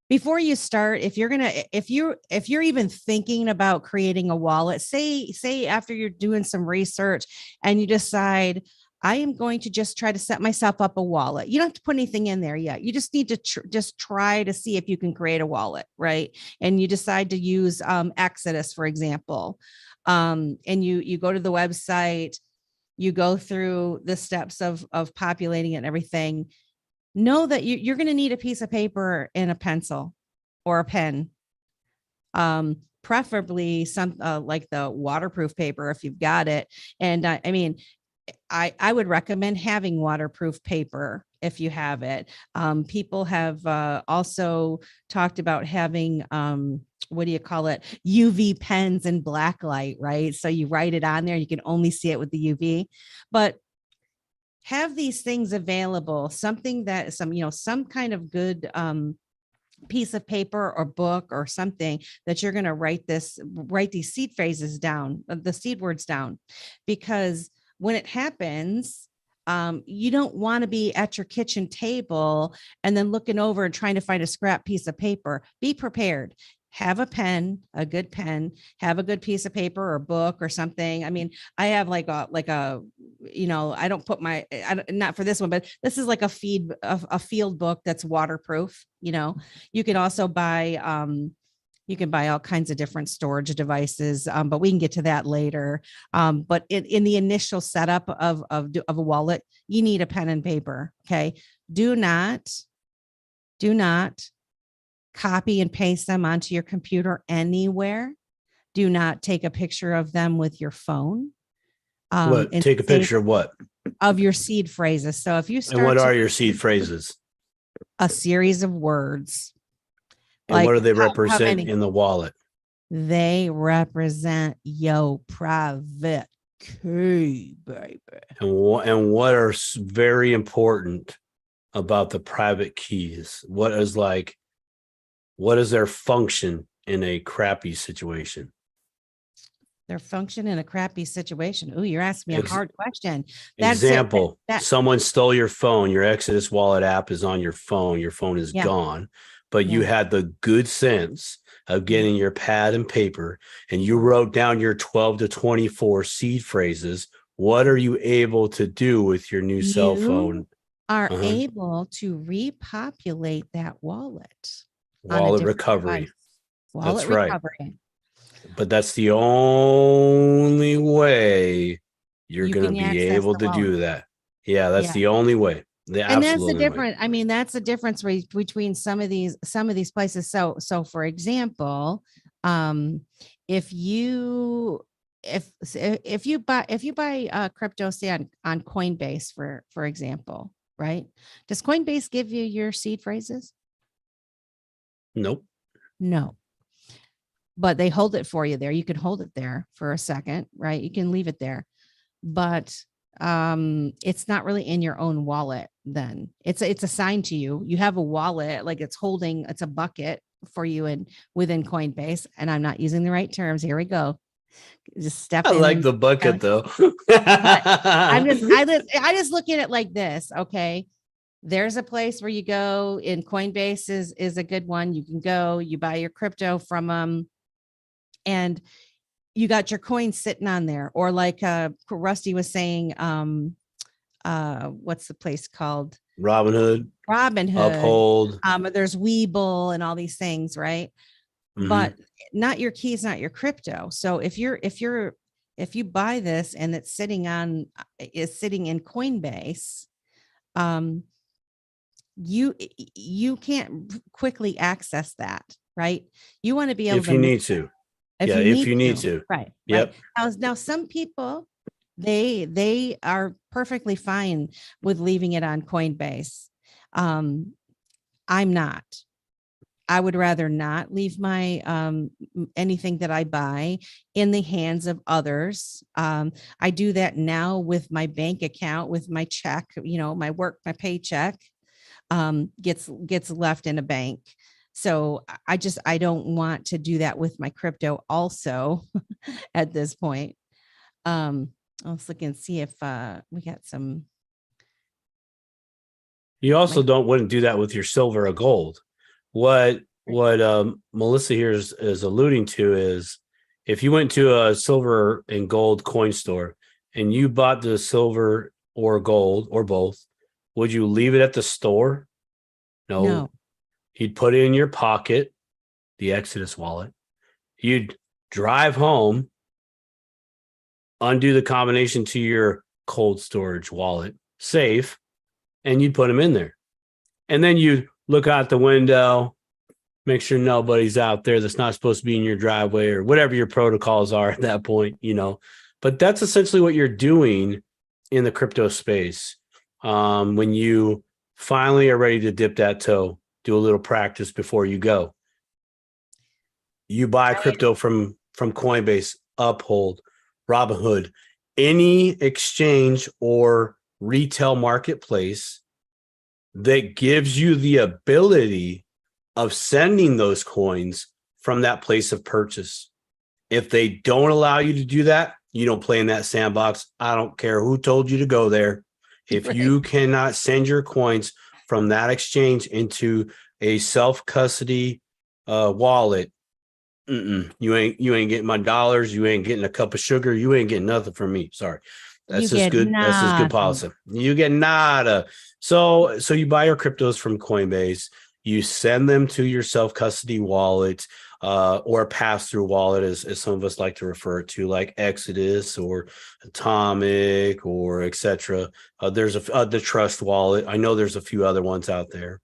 Speaker 1: before you start, if you're even thinking about creating a wallet, say after you're doing some research and you decide, I am going to just try to set myself up a wallet. You don't have to put anything in there yet. You just need to just try to see if you can create a wallet, right? And you decide to use Exodus, for example. And you go to the website, you go through the steps of populating it and everything. Know that you're going to need a piece of paper and a pencil or a pen. Preferably some like the waterproof paper if you've got it. And I mean, I would recommend having waterproof paper if you have it. People have also talked about having what do you call it? UV pens and black light, right? So you write it on there, you can only see it with the UV. But have these things available, something that some kind of good piece of paper or book or something that you're going to write these seed phrases down, the seed words down, because when it happens, you don't want to be at your kitchen table and then looking over and trying to find a scrap piece of paper. Be prepared. Have a pen, a good pen, have a good piece of paper or book or something. I mean, I have like a, I don't put not for this one, but this is like a field book that's waterproof. You can also buy, you can buy all kinds of different storage devices, but we can get to that later. But in the initial setup of a wallet, you need a pen and paper. Okay. Do not copy and paste them onto your computer anywhere. Do not take a picture of them with your phone.
Speaker 2: What? Take a picture of what?
Speaker 1: Of your seed phrases. So if you start,
Speaker 2: and what are your seed phrases?
Speaker 1: A series of words.
Speaker 2: And what do they represent in the wallet?
Speaker 1: They represent your private key, baby.
Speaker 2: And what are very important about the private keys? What is their function in a crappy situation?
Speaker 1: Their function in a crappy situation. Oh, you're asking me a hard question.
Speaker 2: Example, someone stole your phone. Your Exodus wallet app is on your phone. Your phone is gone, but you had the good sense of getting your pad and paper and you wrote down your 12 to 24 seed phrases. What are you able to do with your new cell phone?
Speaker 1: Are able to repopulate that wallet.
Speaker 2: Wallet recovery.
Speaker 1: Wallet recovery.
Speaker 2: Right. But that's the only way you're going to be able to do that. Yeah, that's the only way.
Speaker 1: And that's the difference. I mean, that's the difference between some of these places. So for example, if you buy crypto, say on Coinbase, for example, right? Does Coinbase give you your seed phrases?
Speaker 2: Nope.
Speaker 1: No. But they hold it for you there. You can hold it there for a second, right? You can leave it there, but it's not really in your own wallet. Then it's assigned to you. You have a wallet, like it's a bucket for you within Coinbase. And I'm not using the right terms. Here we go. Just step in.
Speaker 2: I like the bucket though.
Speaker 1: I just look at it like this. Okay. There's a place where you go in. Coinbase is a good one. You can go, you buy your crypto from them. And you got your coins sitting on there, or like Rusty was saying, what's the place called?
Speaker 2: Robinhood, Uphold.
Speaker 1: There's Webull and all these things, right? But not your keys, not your crypto. So if you buy this and it's sitting in Coinbase, you can't quickly access that, right? You want to be able
Speaker 2: if you need to. if you need to.
Speaker 1: Right.
Speaker 2: Yep.
Speaker 1: Right. Now some people, they are perfectly fine with leaving it on Coinbase. I'm not. I would rather not leave my anything that I buy in the hands of others. I do that now with my bank account, with my check, my paycheck gets left in a bank. So I don't want to do that with my crypto also at this point. Let's look and see if we got some.
Speaker 2: You also wouldn't do that with your silver or gold. What Melissa here is alluding to is, if you went to a silver and gold coin store and you bought the silver or gold or both, would you leave it at the store? No. You'd put it in your pocket, the Exodus wallet. You'd drive home, undo the combination to your cold storage wallet, safe, and you'd put them in there. And then you look out the window, make sure nobody's out there that's not supposed to be in your driveway, or whatever your protocols are at that point, But that's essentially what you're doing in the crypto space. When you finally are ready to dip that toe, do a little practice before you go. You buy crypto from Coinbase, Uphold, Robinhood, any exchange or retail marketplace that gives you the ability of sending those coins from that place of purchase. If they don't allow you to do that, you don't play in that sandbox. I don't care who told you to go there. If you cannot send your coins from that exchange into a self-custody wallet, you ain't getting my dollars. You ain't getting a cup of sugar. You ain't getting nothing from me. Sorry. That's just good. Nada. That's just good policy. You get nada. So you buy your cryptos from Coinbase. You send them to your self-custody wallet or pass-through wallet, as some of us like to refer to, like Exodus or Atomic or etc. There's the Trust wallet. I know there's a few other ones out there.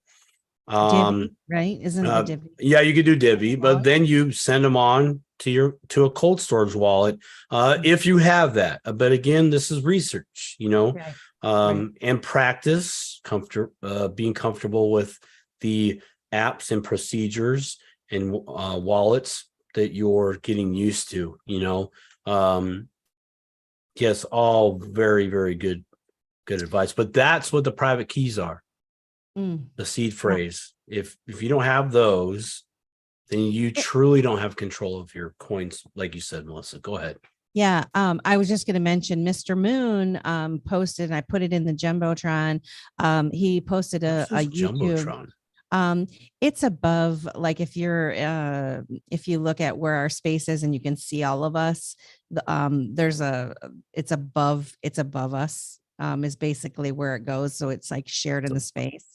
Speaker 1: Divvy, right? Isn't it Divvy?
Speaker 2: Yeah, you could do Divvy, but then you send them on to a cold storage wallet if you have that. But again, this is research, and practice, being comfortable with the apps and procedures and wallets that you're getting used to. Yes, all very, very good advice. But that's what the private keys are. The seed phrase. If you don't have those, then you truly don't have control of your coins, like you said, Melissa. Go ahead.
Speaker 1: Yeah, I was just going to mention Mr. Moon posted, and I put it in the Jumbotron. He posted a YouTube.
Speaker 2: Jumbotron?
Speaker 1: It's above, like if you look at where our space is and you can see all of us, it's above us, is basically where it goes. So it's like shared in the space.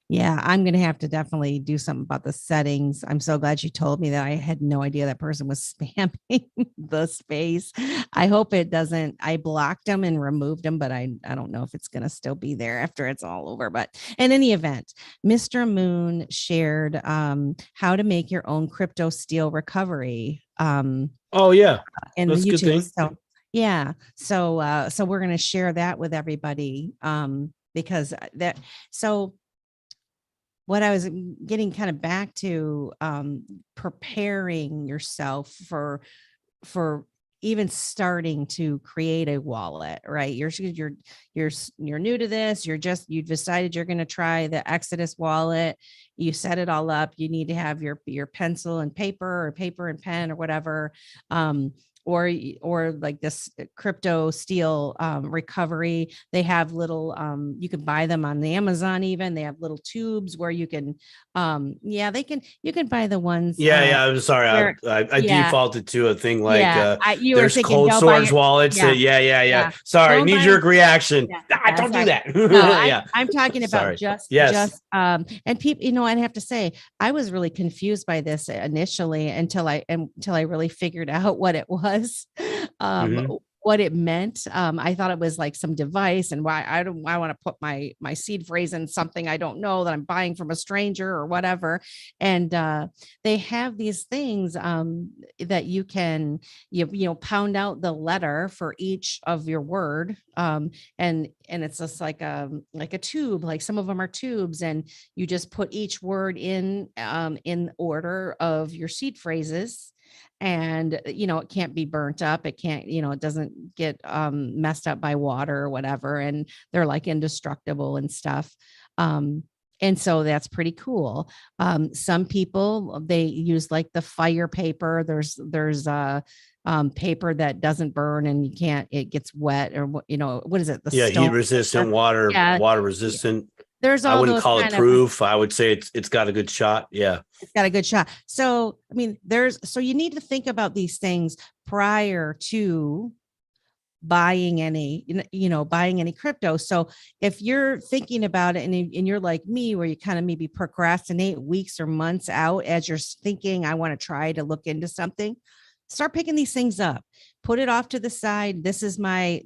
Speaker 1: Yeah, I'm going to have to definitely do something about the settings. I'm so glad you told me that. I had no idea that person was spamming the space. I hope it doesn't. I blocked them and removed them, but I don't know if it's going to still be there after it's all over. But in any event, Mr. Moon shared how to make your own crypto steel recovery.
Speaker 2: Oh yeah,
Speaker 1: in
Speaker 2: that's
Speaker 1: the YouTube.
Speaker 2: A good thing.
Speaker 1: So yeah, so we're going to share that with everybody because what I was getting kind of back to, preparing yourself for even starting to create a wallet, right? You're new to this. You decided you're going to try the Exodus wallet. You set it all up. You need to have your pencil and paper, or paper and pen, or whatever. Or like this crypto steel recovery. They have little, you can buy them on the Amazon. Even they have little tubes where you can, you can buy the ones.
Speaker 2: I'm sorry. I defaulted to a thing like,
Speaker 1: you were
Speaker 2: there's
Speaker 1: thinking,
Speaker 2: cold storage wallets.
Speaker 1: Yeah.
Speaker 2: Sorry. Knee-jerk reaction. Don't do that.
Speaker 1: No, I'm talking about just, and people, I'd have to say, I was really confused by this initially until I really figured out what it was. what it meant. I thought it was like some device, and why I want to put my seed phrase in something I don't know that I'm buying from a stranger or whatever. And they have these things that you can pound out the letter for each of your word, and it's just like a tube. Like some of them are tubes, and you just put each word in order of your seed phrases. And it can't be burnt up, it can't, it doesn't get messed up by water or whatever, and they're like indestructible and stuff. And so that's pretty cool. Some people, they use like the fire paper. There's paper that doesn't burn, and it gets wet, or what is it, the
Speaker 2: Yeah, heat
Speaker 1: stone
Speaker 2: resistant,
Speaker 1: paper?
Speaker 2: water
Speaker 1: Yeah,
Speaker 2: resistant.
Speaker 1: there's
Speaker 2: I
Speaker 1: all
Speaker 2: wouldn't
Speaker 1: those
Speaker 2: call it
Speaker 1: kind of,
Speaker 2: proof. I would say it's got a good shot. Yeah.
Speaker 1: it's got a good shot. So I mean, so you need to think about these things prior to buying any crypto. So if you're thinking about it, and you're like me, where you kind of maybe procrastinate weeks or months out as you're thinking, I want to try to look into something, start picking these things up, put it off to the side. This is my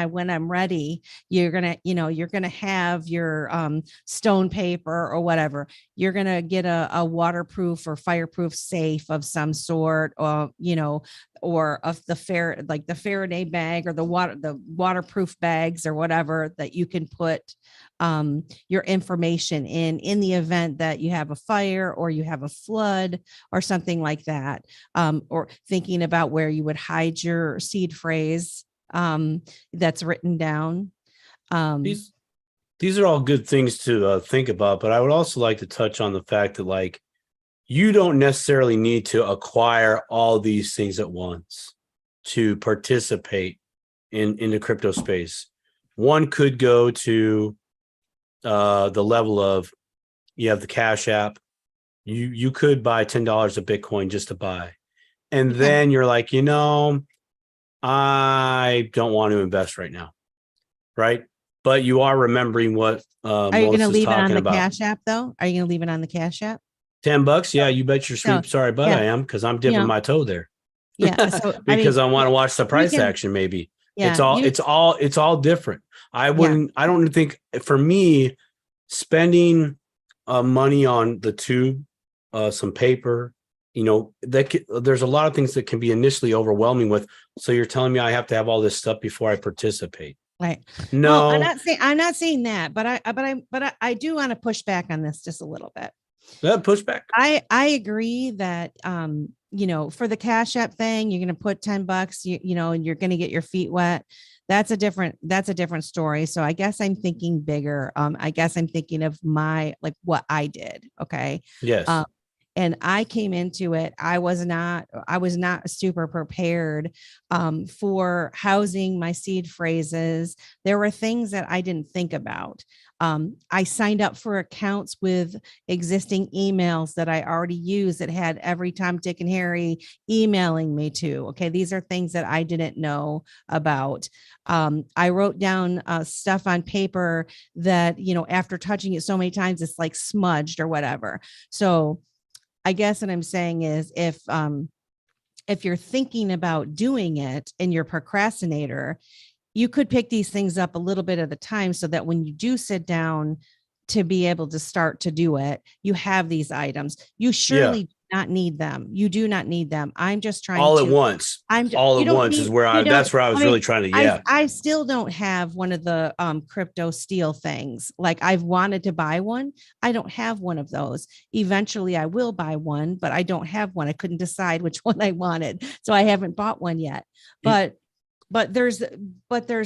Speaker 1: when I'm ready, you're gonna have your stone paper or whatever. You're gonna get a waterproof or fireproof safe of some sort, or of like the Faraday bag, or the waterproof bags or whatever, that you can put your information in the event that you have a fire or you have a flood or something like that. Or thinking about where you would hide your seed phrase that's written down.
Speaker 2: These are all good things to think about, but I would also like to touch on the fact that, like, you don't necessarily need to acquire all these things at once to participate in the crypto space. One could go to the level of, you have the Cash App. You could buy $10 of Bitcoin just to buy. And then you're like, I don't want to invest right now. Right. But you are remembering what
Speaker 1: Are you going to
Speaker 2: Melissa's
Speaker 1: leave it on
Speaker 2: talking
Speaker 1: the
Speaker 2: about.
Speaker 1: Cash App though? Are you going to leave it on the Cash App?
Speaker 2: $10. Yeah, you bet your sweet sorry butt
Speaker 1: yeah.
Speaker 2: I am, because I'm dipping my toe there.
Speaker 1: Yeah. So
Speaker 2: because I want to watch the price action. Maybe it's all different. I don't think, for me, spending money on the tube, some paper, there's a lot of things that can be initially overwhelming with. So you're telling me I have to have all this stuff before I participate?
Speaker 1: Right.
Speaker 2: No,
Speaker 1: well, I'm not saying that, but I do want to push back on this just a little bit.
Speaker 2: Pushback.
Speaker 1: I agree that for the Cash App thing, you're going to put $10, and you're going to get your feet wet. That's a different story. So I guess I'm thinking bigger. I guess I'm thinking of what I did. Okay.
Speaker 2: Yes.
Speaker 1: And I came into it, I was not super prepared for housing my seed phrases. There were things that I didn't think about. I signed up for accounts with existing emails that I already used that had every Tom, Dick, and Harry emailing me to. Okay. These are things that I didn't know about. I wrote down stuff on paper that, after touching it so many times, it's like smudged or whatever. So I guess what I'm saying is, if you're thinking about doing it and you're a procrastinator, you could pick these things up a little bit at a time, so that when you do sit down to be able to start to do it, you have these items. You surely do not need them. You do not need them. I'm just trying
Speaker 2: all
Speaker 1: to
Speaker 2: at once. Is where that's where I was really trying to. Yeah.
Speaker 1: I still don't have one of the crypto steel things. Like, I've wanted to buy one. I don't have one of those. Eventually I will buy one, but I don't have one. I couldn't decide which one I wanted, so I haven't bought one yet. But there's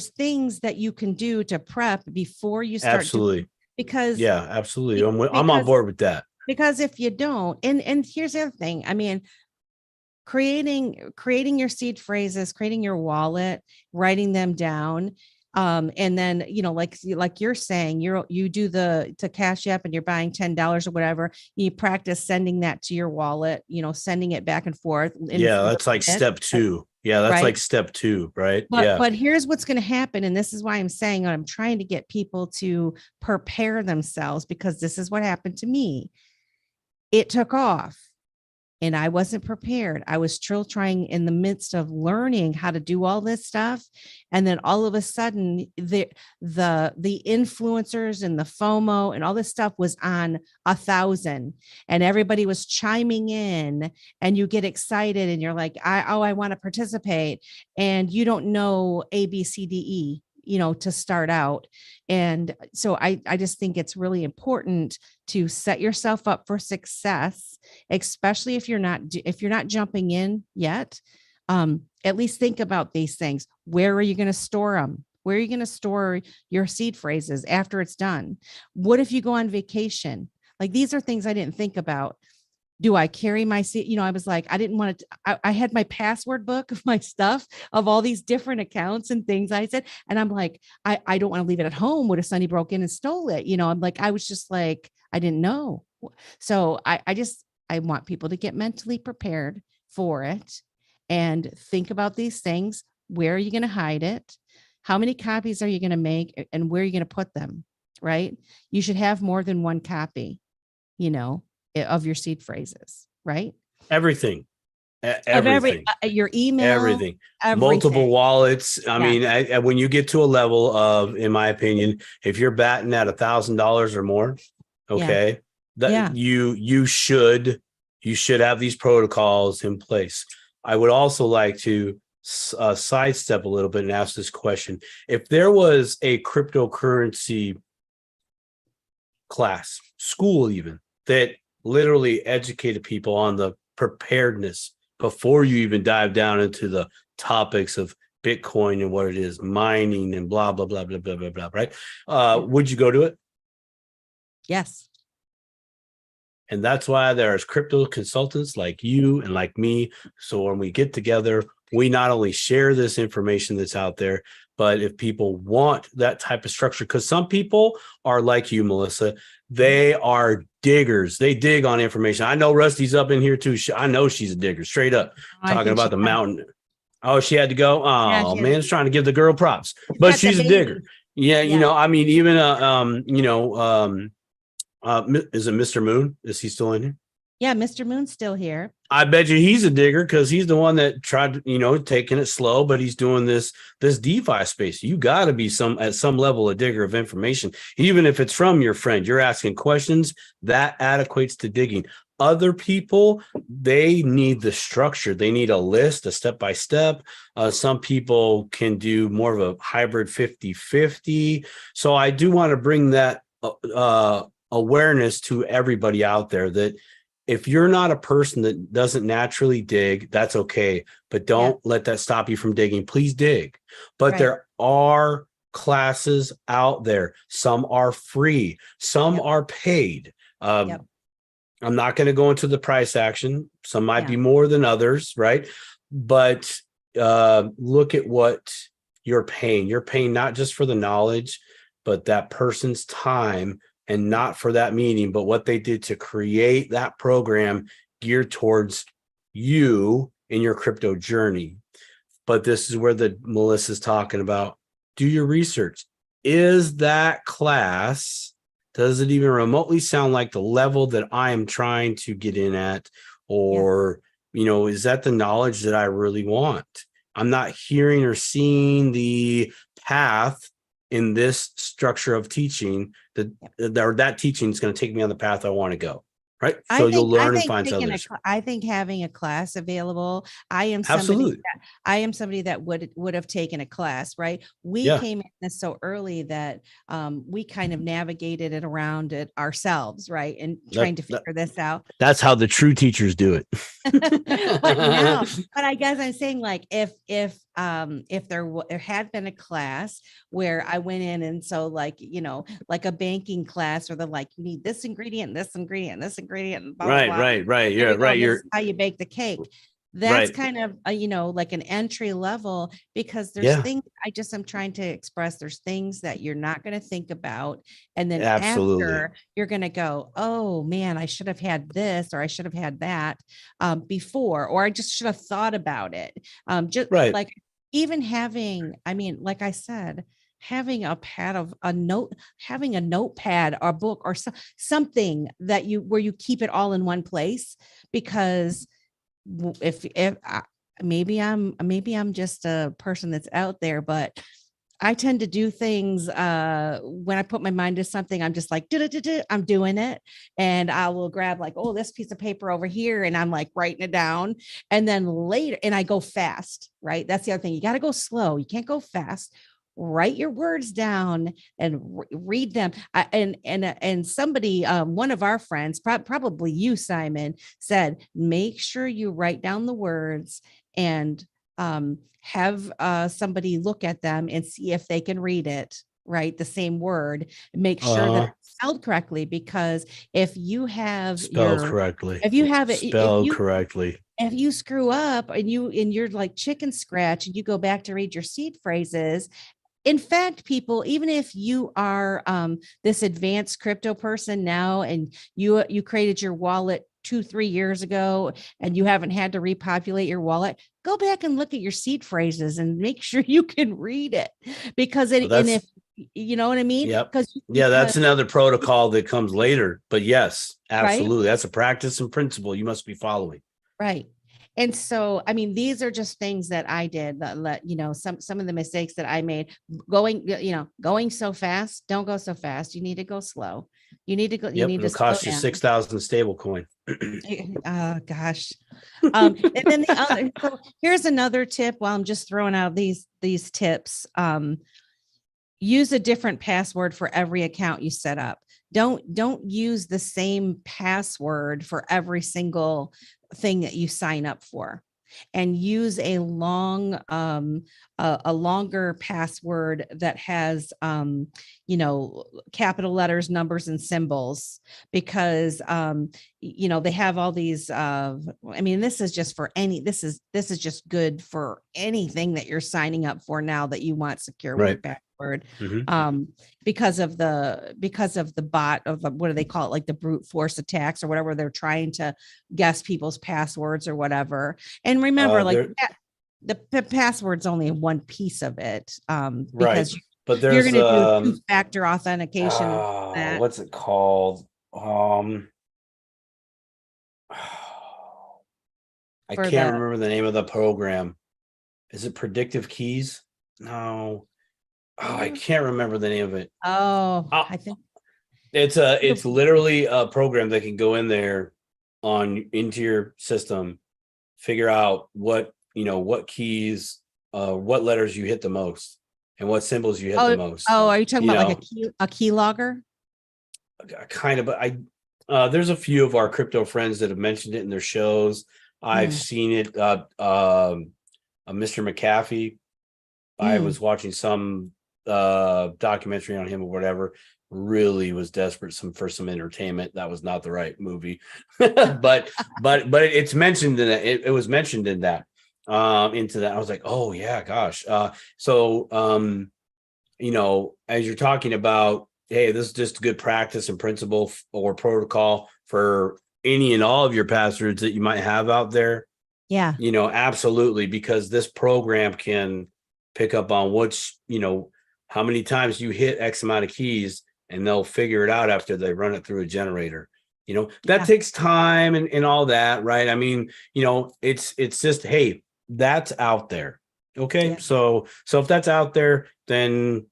Speaker 1: things that you can do to prep before you start.
Speaker 2: Absolutely.
Speaker 1: Because
Speaker 2: absolutely. I'm on board with that.
Speaker 1: Because if you don't, and here's the other thing, I mean, creating your seed phrases, creating your wallet, writing them down, and then like you're saying, you do to Cash App, and you're buying $10 or whatever, you practice sending that to your wallet, sending it back and forth.
Speaker 2: That's like step 2. Yeah, that's like step 2, right?
Speaker 1: But here's what's going to happen, and this is why I'm saying I'm trying to get people to prepare themselves, because this is what happened to me. It took off. and I wasn't prepared. I was still trying in the midst of learning how to do all this stuff. And then all of a sudden the influencers and the FOMO and all this stuff was on 1,000, and everybody was chiming in, and you get excited and you're like, I want to participate. And you don't know A, B, C, D, E, to start out. And so I just think it's really important to set yourself up for success, especially if you're not jumping in yet. At least think about these things. Where are you going to store them? Where are you going to store your seed phrases after it's done? What if you go on vacation? Like, these are things I didn't think about. Do I carry my seed? I was like, I didn't want to, I had my password book of my stuff of all these different accounts and things I said. And I'm like, I don't want to leave it at home. What if somebody broke in and stole it? I'm like, I was just like, I didn't know. So I want people to get mentally prepared for it and think about these things. Where are you going to hide it? How many copies are you going to make, and where are you going to put them? Right? You should have more than one copy, of your seed phrases, right?
Speaker 2: Everything.
Speaker 1: Your email,
Speaker 2: everything. Multiple wallets. I mean, when you get to a level of, in my opinion, if you're batting at $1,000 or more, okay, you should have these protocols in place. I would also like to sidestep a little bit and ask this question. If there was a cryptocurrency class, school even, that literally educated people on the preparedness before you even dive down into the topics of Bitcoin and what it is, mining and blah, blah, blah, blah, blah, blah, blah, right? Would you go to it?
Speaker 1: Yes.
Speaker 2: And that's why there's crypto consultants like you and like me. So when we get together, we not only share this information that's out there, but if people want that type of structure, because some people are like you, Melissa, they are diggers. They dig on information. I know Rusty's up in here too. I know she's a digger, straight up, talking about the mountain. Oh, she had to go. Oh, man, it's trying to give the girl props, but she's a digger. Yeah, I mean, even is it Mr. Moon? Is he still in here?
Speaker 1: Yeah, Mr. Moon's still here.
Speaker 2: I bet you he's a digger, because he's the one that tried, taking it slow, but he's doing this DeFi space. You got to be at some level a digger of information, even if it's from your friend. You're asking questions that adequates to digging. Other people, they need the structure. They need a list, a step-by-step. Some people can do more of a hybrid 50-50. So I do want to bring that awareness to everybody out there that if you're not a person that doesn't naturally dig, that's okay. But don't let that stop you from digging. Please dig. But there are classes out there. Some are free. Some are paid. I'm not going to go into the price action. Some might be more than others, right? But look at what you're paying. You're paying not just for the knowledge, but that person's time. And not for that meeting, but what they did to create that program geared towards you in your crypto journey. But this is where Melissa's talking about. Do your research. Is that class, does it even remotely sound like the level that I am trying to get in at? Or, is that the knowledge that I really want? I'm not hearing or seeing the path in this structure of teaching that teaching is going to take me on the path I want to go. Right. So you'll learn and find others.
Speaker 1: I think having a class available, I am somebody that would have taken a class, right? We came in this so early that we kind of navigated it around it ourselves, right? And trying to figure this out.
Speaker 2: That's how the true teachers do it.
Speaker 1: But I guess I'm saying, like, if there had been a class where I went in, and so like a banking class, or you need this ingredient, this ingredient, this ingredient, and blah, blah, blah.
Speaker 2: Right. Yeah, right.
Speaker 1: You're how you bake the cake. That's kind of like an entry level, because there's things I'm trying to express. There's things that you're not going to think about, and then after you're going to go, oh man, I should have had this, or I should have had that before, or I just should have thought about it. Like even having, like I said, having a notepad or book or something that where you keep it all in one place, because maybe I'm just a person that's out there, but I tend to do things when I put my mind to something. I'm just like, I'm doing it. And I will grab like, oh, this piece of paper over here. And I'm like writing it down. And then later, and I go fast, right? That's the other thing. You got to go slow. You can't go fast. Write your words down and read them. And somebody, one of our friends, probably you, Simon, said, make sure you write down the words and have somebody look at them and see if they can read it, right? The same word, make sure that it's spelled correctly, because if you have
Speaker 2: spelled correctly,
Speaker 1: if you have it
Speaker 2: spelled correctly,
Speaker 1: if you screw up and you're like chicken scratch and you go back to read your seed phrases. In fact, people, even if you are this advanced crypto person now and you created your wallet 2-3 years ago and you haven't had to repopulate your wallet, go back and look at your seed phrases and make sure you can read it, because and if you know what I mean?
Speaker 2: Yep. That's another protocol that comes later. But yes, absolutely. Right? That's a practice and principle you must be following.
Speaker 1: Right. And so, I mean, these are just things that I did that some of the mistakes that I made going so fast. Don't go so fast. You need to go slow. You need to go. You need to
Speaker 2: cost you 6,000 stable coin.
Speaker 1: Oh gosh. And then the other. So here's another tip. While I'm just throwing out these tips. Use a different password for every account you set up. Don't use the same password for every single thing that you sign up for, and use a longer password that has capital letters, numbers, and symbols, because they have all these this is just for this is just good for anything that you're signing up for now that you want secure with your password. Mm-hmm. Because of the bot of what do they call it, like the brute force attacks or whatever, they're trying to guess people's passwords or whatever. And remember, the password's only one piece of it, because
Speaker 2: but there's
Speaker 1: you're going to do two-factor authentication.
Speaker 2: What's it called? I can't remember the name of the program. Is it Predictive Keys? No. I can't remember the name of it.
Speaker 1: I think
Speaker 2: it's literally a program that can go in there into your system, figure out what keys, what letters you hit the most and what symbols you hit the most.
Speaker 1: Are you talking about like a key logger?
Speaker 2: Kind of, but there's a few of our crypto friends that have mentioned it in their shows. I've seen it. Mr. McAfee. I was watching some documentary on him or whatever. Really was desperate for some entertainment. That was not the right movie, but it's mentioned in that. It was mentioned in that. Into that, I was like, oh yeah, gosh. So as you're talking about, hey, this is just good practice and principle or protocol for any and all of your passwords that you might have out there.
Speaker 1: Yeah.
Speaker 2: Absolutely, because this program can pick up on how many times you hit X amount of keys, and they'll figure it out after they run it through a generator. That takes time and all that, right? I mean, it's just, hey, that's out there. Okay. Yeah. So if that's out there, then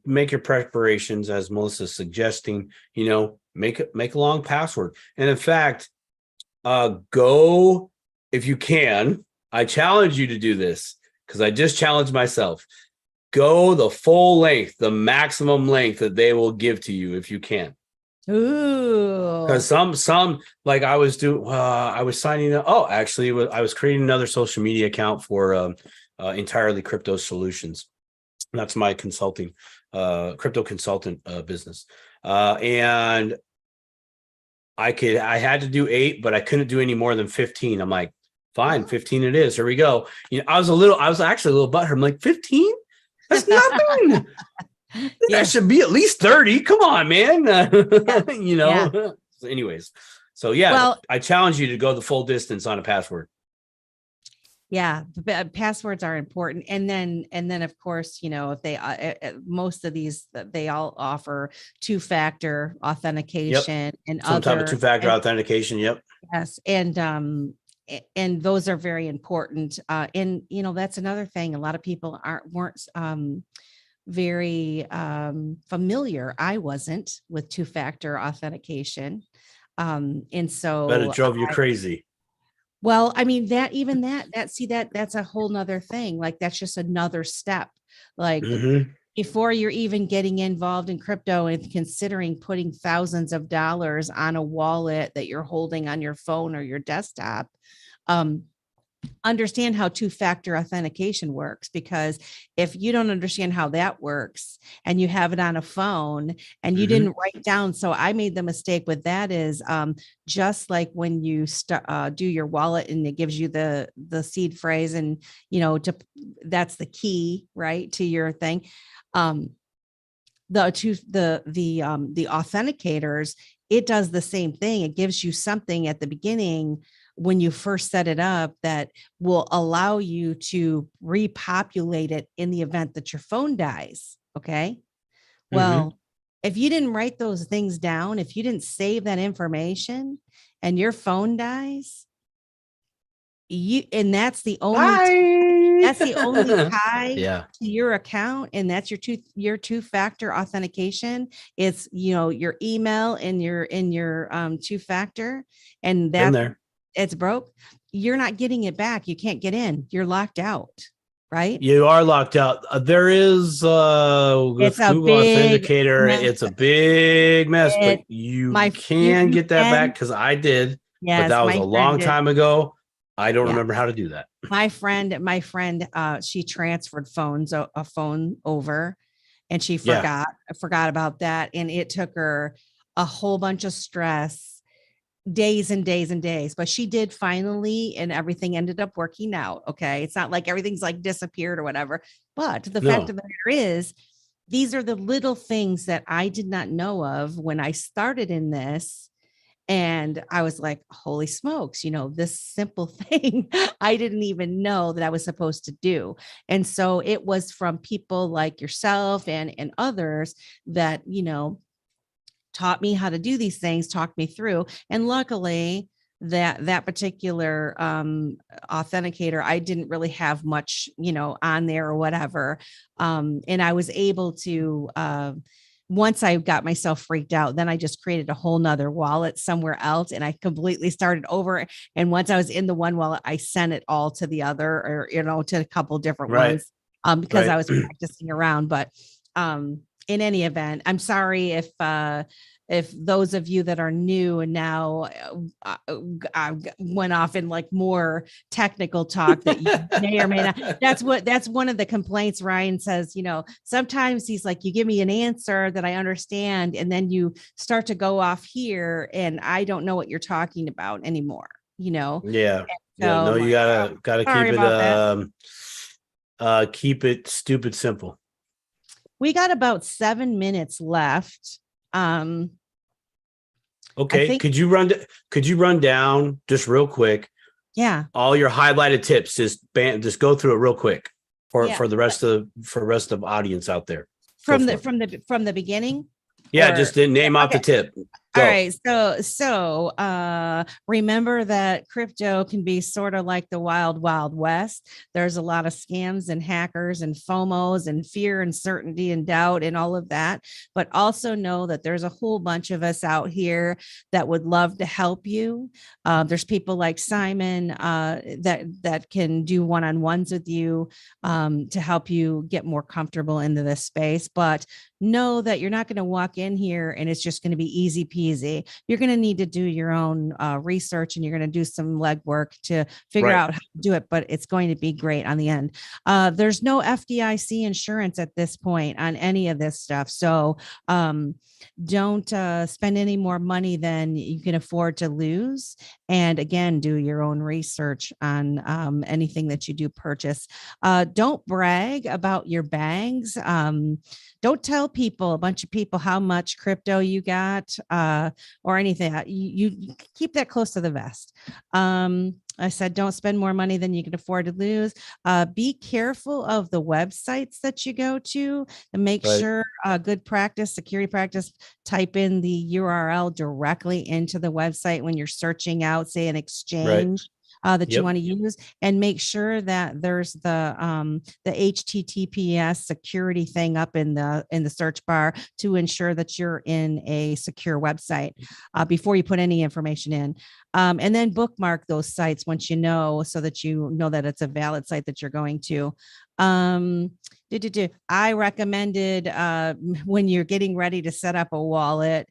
Speaker 2: make your preparations, as Melissa's suggesting, make a long password. And in fact, go, if you can, I challenge you to do this, because I just challenged myself. Go the full length, the maximum length that they will give to you if you can.
Speaker 1: Ooh.
Speaker 2: Because some like I was doing, I was signing up. Oh, actually, I was creating another social media account for Entirely Crypto Solutions. That's my consulting, crypto consultant business. And I had to do 8, but I couldn't do any more than 15. I'm like, fine, 15 it is. Here we go. I was actually a little butthurt. I'm like, 15? That's nothing. That should be at least 30. Come on, man. So anyways, so yeah, well, I challenge you to go the full distance on a password.
Speaker 1: Yeah, passwords are important. And then of course, if they, most of these, they all offer two-factor
Speaker 2: Yep.
Speaker 1: authentication and
Speaker 2: Some type of
Speaker 1: other,
Speaker 2: two-factor
Speaker 1: and
Speaker 2: authentication. Yep.
Speaker 1: yes, and those are very important. And that's another thing. A lot of people weren't very familiar. I wasn't with two-factor authentication. And
Speaker 2: But it
Speaker 1: so
Speaker 2: drove you crazy.
Speaker 1: well, I mean, that's a whole nother thing. Like, that's just another step. Like,
Speaker 2: Hmm.
Speaker 1: before you're even getting involved in crypto and considering putting thousands of dollars on a wallet that you're holding on your phone or your desktop, um, understand how two-factor authentication works, because if you don't understand how that works and you have it on a phone and you
Speaker 2: Hmm.
Speaker 1: didn't write down, so I made the mistake with that is just like when you do your wallet and it gives you the seed phrase, and that's the key, right, to your thing. um the authenticators, it does the same thing. It gives you something at the beginning when you first set it up that will allow you to repopulate it in the event that your phone dies. Okay.
Speaker 2: Hmm.
Speaker 1: Well, if you didn't write those things down, if you didn't save that information and your phone dies, and
Speaker 2: Bye.
Speaker 1: that's the only tie
Speaker 2: Yeah.
Speaker 1: to your account, and that's your two-factor authentication. It's your email and your two-factor, and
Speaker 2: Been
Speaker 1: that
Speaker 2: there.
Speaker 1: it's broke. You're not getting it back. You can't get in. You're locked out, right?
Speaker 2: You are locked out. There is
Speaker 1: It's
Speaker 2: with
Speaker 1: a
Speaker 2: Google
Speaker 1: big
Speaker 2: Authenticator,
Speaker 1: mess.
Speaker 2: it's a big mess, but you can
Speaker 1: You
Speaker 2: get that back
Speaker 1: can.
Speaker 2: because I did, but
Speaker 1: Yes,
Speaker 2: that was
Speaker 1: my
Speaker 2: a
Speaker 1: friend
Speaker 2: long
Speaker 1: did.
Speaker 2: time ago. I don't
Speaker 1: Yeah.
Speaker 2: remember how to do that.
Speaker 1: My friend, she transferred a phone over, and she
Speaker 2: Yeah.
Speaker 1: forgot about that. And it took her a whole bunch of stress, days and days and days, but she did finally, and everything ended up working out. Okay. It's not like everything's like disappeared or whatever, but the fact
Speaker 2: No.
Speaker 1: of the matter is, these are the little things that I did not know of when I started in this. And I was like, holy smokes, this simple thing I didn't even know that I was supposed to do. And so it was from people like yourself and others that, taught me how to do these things, talked me through. And luckily, that particular authenticator, I didn't really have much, on there or whatever. And I was able to, once I got myself freaked out, then I just created a whole nother wallet somewhere else, and I completely started over. And once I was in the one wallet, I sent it all to the other, or, to a couple different
Speaker 2: Right.
Speaker 1: ones, because I was practicing around. But in any event, I'm sorry if those of you that are new and now went off in like more technical talk that you may or may not. That's one of the complaints. Ryan says, sometimes he's like, you give me an answer that I understand, and then you start to go off here, and I don't know what you're talking about anymore.
Speaker 2: Yeah.
Speaker 1: So
Speaker 2: Yeah. No,
Speaker 1: I'm
Speaker 2: you
Speaker 1: like, oh,
Speaker 2: gotta
Speaker 1: sorry
Speaker 2: keep
Speaker 1: about that.
Speaker 2: keep it stupid simple.
Speaker 1: We got about 7 minutes left.
Speaker 2: Okay. Could you run down just real quick
Speaker 1: Yeah.
Speaker 2: all your highlighted tips? Just go through it real quick for
Speaker 1: Yeah.
Speaker 2: the rest of audience out there.
Speaker 1: From the beginning.
Speaker 2: Yeah,
Speaker 1: Or-
Speaker 2: just didn't name out the tip. Go.
Speaker 1: All right. So remember that crypto can be sort of like the wild, wild west. There's a lot of scams and hackers and FOMOs and fear, uncertainty, and doubt and all of that. But also know that there's a whole bunch of us out here that would love to help you. There's people like Simon that can do one-on-ones with you to help you get more comfortable into this space. But know that you're not going to walk in here and it's just going to be easy peasy. You're going to need to do your own research, and you're going to do some legwork to figure out how to do it, but it's going to be great on the end. There's no FDIC insurance at this point on any of this stuff. So don't spend any more money than you can afford to lose. And again, do your own research on anything that you do purchase. Don't brag about your bags. Don't tell a bunch of people how much crypto you got. or anything. You keep that close to the vest. I said, don't spend more money than you can afford to lose. Be careful of the websites that you go to and make
Speaker 2: Right.
Speaker 1: sure good practice, security practice, type in the URL directly into the website when you're searching out, say, an exchange. That you
Speaker 2: Yep.
Speaker 1: want to use, and make sure that there's the HTTPS security thing up in the search bar to ensure that you're in a secure website before you put any information in. And then bookmark those sites once you know, so that you know that it's a valid site that you're going to. I recommended when you're getting ready to set up a wallet,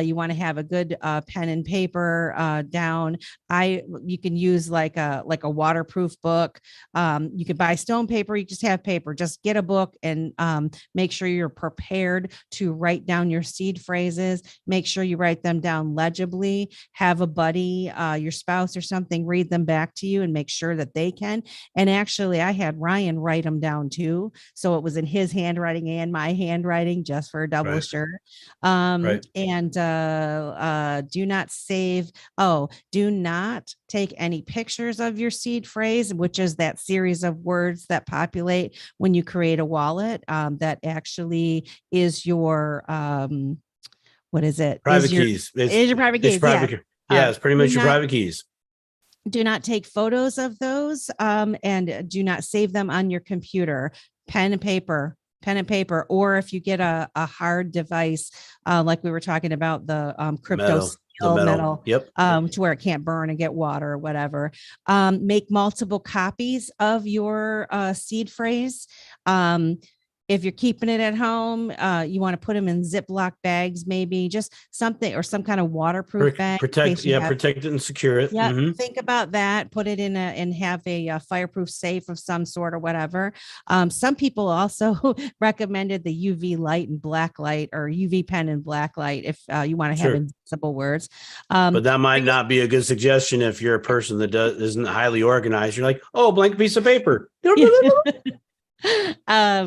Speaker 1: you want to have a good pen and paper down. You can use like a waterproof book. You could buy stone paper. You just have paper. Just get a book and make sure you're prepared to write down your seed phrases. Make sure you write them down legibly. Have a buddy, your spouse or something, read them back to you and make sure that they can. And actually, I had Ryan write them down too. So it was in his handwriting and my handwriting, just for a double sure.
Speaker 2: Right.
Speaker 1: And do not save. Do not take any pictures of your seed phrase, which is that series of words that populate when you create a wallet. That actually is your what is it?
Speaker 2: Private keys.
Speaker 1: Is your private keys?
Speaker 2: Yeah, it's pretty much your private keys.
Speaker 1: Do not take photos of those, and do not save them on your computer. Pen and paper, or if you get a hard device, like we were talking about, the crypto metal,
Speaker 2: yep,
Speaker 1: to where it can't burn and get water or whatever. Make multiple copies of your seed phrase. If you're keeping it at home, you want to put them in Ziploc bags, maybe just something, or some kind of waterproof bag.
Speaker 2: Protect it and secure it.
Speaker 1: Yeah, think about that. Put it in and have a fireproof safe of some sort or whatever. Some people also recommended the UV light and black light, or UV pen and black light, if you want to have invisible words.
Speaker 2: But that might not be a good suggestion if you're a person that isn't highly organized. You're like, oh, blank piece of paper.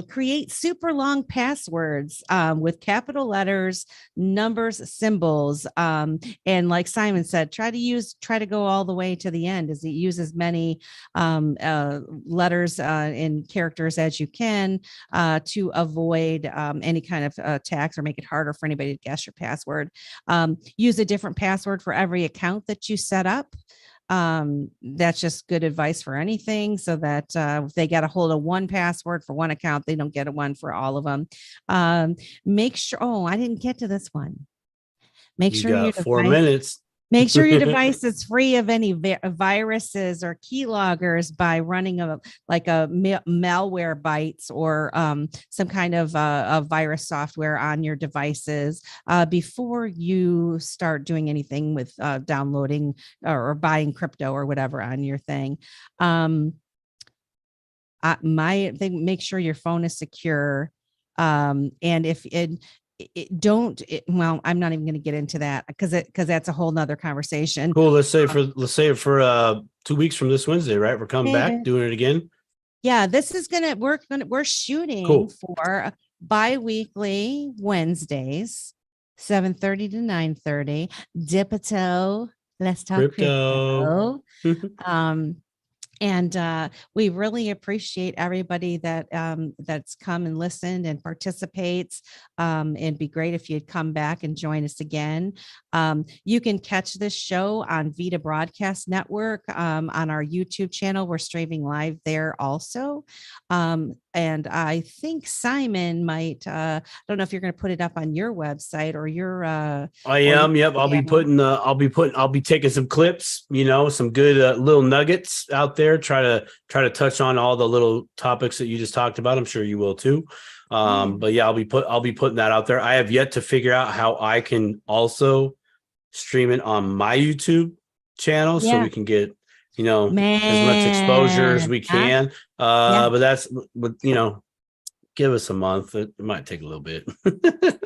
Speaker 1: Create super long passwords with capital letters, numbers, symbols, and like Simon said, try to go all the way to the end, as you use as many letters and characters as you can to avoid any kind of attacks or make it harder for anybody to guess your password. Use a different password for every account that you set up. That's just good advice for anything, so that if they get a hold of one password for one account, they don't get a one for all of them. Make sure, I didn't get to this one. Make sure you got 4 minutes. Make sure your device is free of any viruses or keyloggers by running a malware bytes or some kind of virus software on your devices before you start doing anything with downloading or buying crypto or whatever on your thing. My thing, make sure your phone is secure. And if I'm not even going to get into that because that's a whole nother conversation.
Speaker 2: Cool. Let's say for 2 weeks from this Wednesday, right? We're coming back, doing it again. Yeah,
Speaker 1: we're shooting for bi-weekly Wednesdays, 7:30 to 9:30. Dip a toe. Let's talk crypto. And we really appreciate everybody that's come and listened and participates. It'd be great if you'd come back and join us again. You can catch this show on Vita Broadcast Network on our YouTube channel. We're streaming live there also. And I think Simon might, I don't know if you're going to put it up on your website or your,
Speaker 2: I am. Yep. I'll be taking some clips, some good little nuggets out there. Try to touch on all the little topics that you just talked about. I'm sure you will too. But yeah, I'll be putting that out there. I have yet to figure out how I can also stream it on my YouTube channel so we can get, as much exposure as we can. But give us a month. It might take a little bit.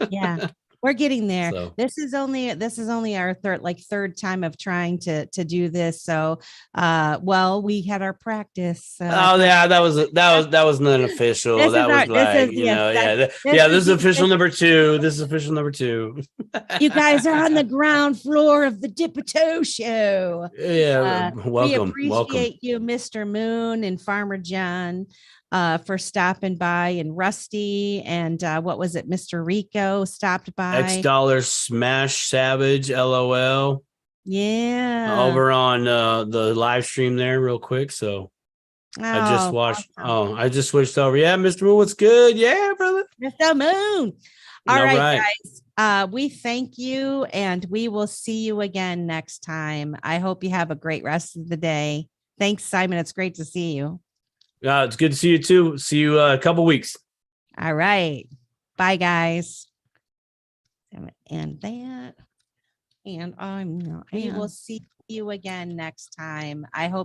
Speaker 1: Yeah. We're getting there.
Speaker 2: So
Speaker 1: This is only our third time of trying to do this. So well, we had our practice.
Speaker 2: oh yeah, that was not official.
Speaker 1: This is
Speaker 2: That was
Speaker 1: this
Speaker 2: like,
Speaker 1: is
Speaker 2: you
Speaker 1: yes,
Speaker 2: know,
Speaker 1: that-
Speaker 2: yeah,
Speaker 1: this
Speaker 2: this is
Speaker 1: the
Speaker 2: official
Speaker 1: official-
Speaker 2: number 2. This is official number 2.
Speaker 1: You guys are on the ground floor of the EP2 show.
Speaker 2: Yeah,
Speaker 1: We
Speaker 2: welcome.
Speaker 1: appreciate you, Mr. Moon and Farmer John, for stopping by, and Rusty, and what was it, Mr. Rico stopped
Speaker 2: X
Speaker 1: by.
Speaker 2: dollar smash savage LOL
Speaker 1: Yeah.
Speaker 2: over on the live stream there real quick. So I just
Speaker 1: Oh,
Speaker 2: watched.
Speaker 1: awesome.
Speaker 2: Oh, I just switched over. Yeah, Mr. Moon, what's good? Yeah, brother.
Speaker 1: Mr. Moon. All
Speaker 2: All
Speaker 1: right,
Speaker 2: right.
Speaker 1: guys. We thank you, and we will see you again next time. I hope you have a great rest of the day. Thanks, Simon. It's great to see you.
Speaker 2: It's good to see you too. See you a couple weeks.
Speaker 1: All right. Bye, guys. And that. And we will see you again next time. I hope